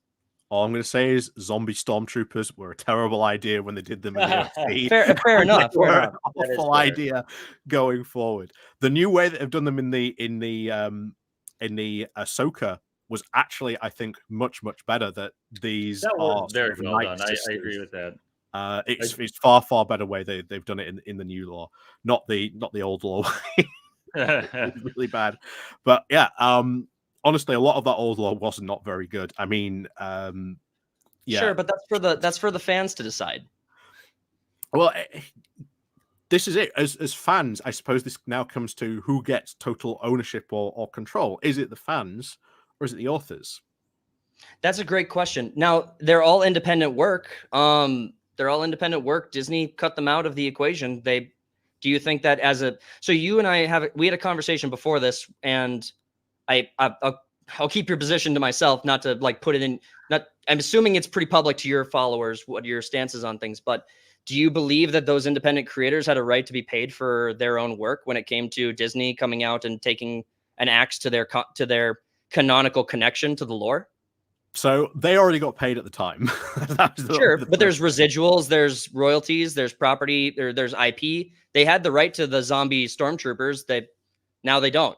All I'm going to say is zombie stormtroopers were a terrible idea when they did them in the fair enough. They were an awful idea going forward. The new way that they've done them in the Ahsoka was actually, I think, much better. That these are very well done. I agree with that. It's far better way they've done it in the new law, not the old law. Really bad, but yeah, honestly, a lot of that old law was not very good. I mean, yeah, sure, but that's for the fans to decide. Well, this is it. As fans, I suppose this now comes to who gets total ownership or control. Is it the fans or is it the authors? That's a great question. Now, they're all independent work. Disney cut them out of the equation. Do you think that so you and I we had a conversation before this, and I'll keep your position to myself, not to put it in, I'm assuming it's pretty public to your followers, what your stance is on things, but do you believe that those independent creators had a right to be paid for their own work when it came to Disney coming out and taking an axe to their canonical connection to the lore? So they already got paid at the time. Sure, but there's residuals, there's royalties, there's property, there's IP. They had the right to the zombie stormtroopers. Now they don't.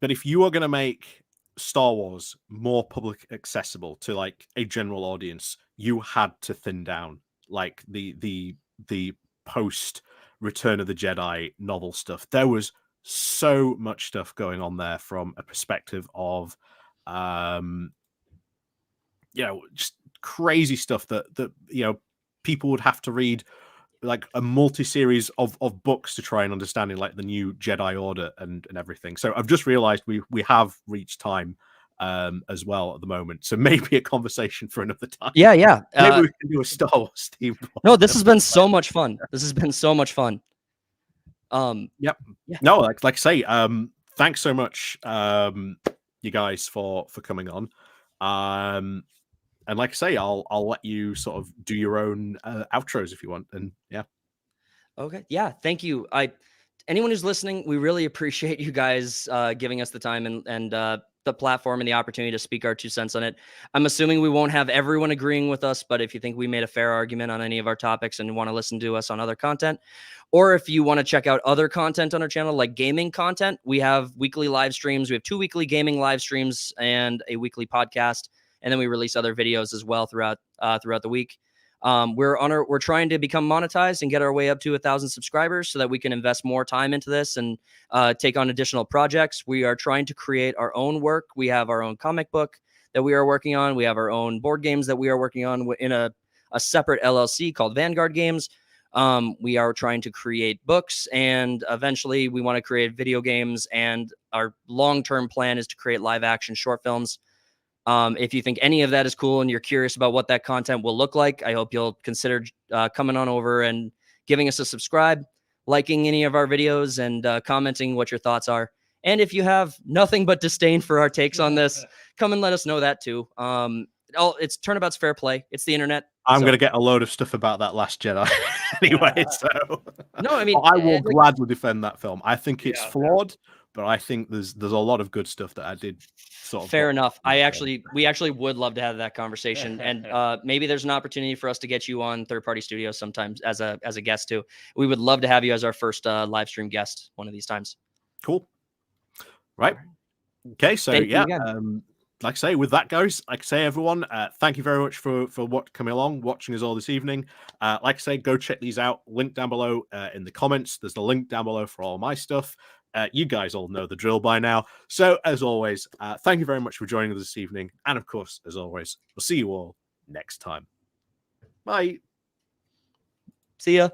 But if you are going to make Star Wars more public accessible to a general audience, you had to thin down the post Return of the Jedi novel stuff. There was so much stuff going on there from a perspective of just crazy stuff that people would have to read a multi-series of books to try and understand in the new Jedi Order and everything. So I've just realized we have reached time as well at the moment. So maybe a conversation for another time. Yeah. Maybe we can do a Star Wars theme. No, this has been so much fun. Yep. Yeah. No, like I say, thanks so much, you guys, for coming on. And like I say, I'll let you sort of do your own outros if you want. And yeah. Okay. Yeah. Thank you. Anyone who's listening, we really appreciate you guys giving us the time and the platform and the opportunity to speak our 2 cents on it. I'm assuming we won't have everyone agreeing with us, but if you think we made a fair argument on any of our topics and want to listen to us on other content, or if you want to check out other content on our channel, like gaming content, we have weekly live streams. We have 2 weekly gaming live streams and a weekly podcast. And then we release other videos as well throughout the week. We're trying to become monetized and get our way up to 1,000 subscribers so that we can invest more time into this and take on additional projects. We are trying to create our own work. We have our own comic book that we are working on. We have our own board games that we are working on in a separate LLC called Vanguard Games. We are trying to create books, and eventually we want to create video games. And our long-term plan is to create live-action short films. If you think any of that is cool and you're curious about what that content will look like, I hope you'll consider coming on over and giving us a subscribe, liking any of our videos, and commenting what your thoughts are. And if you have nothing but disdain for our takes on this, come and let us know that too. It's Turnabout's fair play. It's the internet. I'm going to get a load of stuff about that Last Jedi anyway. So no, I mean, I will gladly defend that film. I think it's flawed, but I think there's a lot of good stuff that I did. Sort of fair enough. We actually would love to have that conversation, and maybe there's an opportunity for us to get you on Third Party Studios sometimes as a guest too. We would love to have you as our first live stream guest one of these times. Cool. Right. Okay. So like I say, with that, guys, like I say, everyone, thank you very much for coming along, watching us all this evening. Like I say, go check these out. Link down below in the comments. There's the link down below for all my stuff. You guys all know the drill by now. So as always, thank you very much for joining us this evening. And of course, as always, we'll see you all next time. Bye. See ya.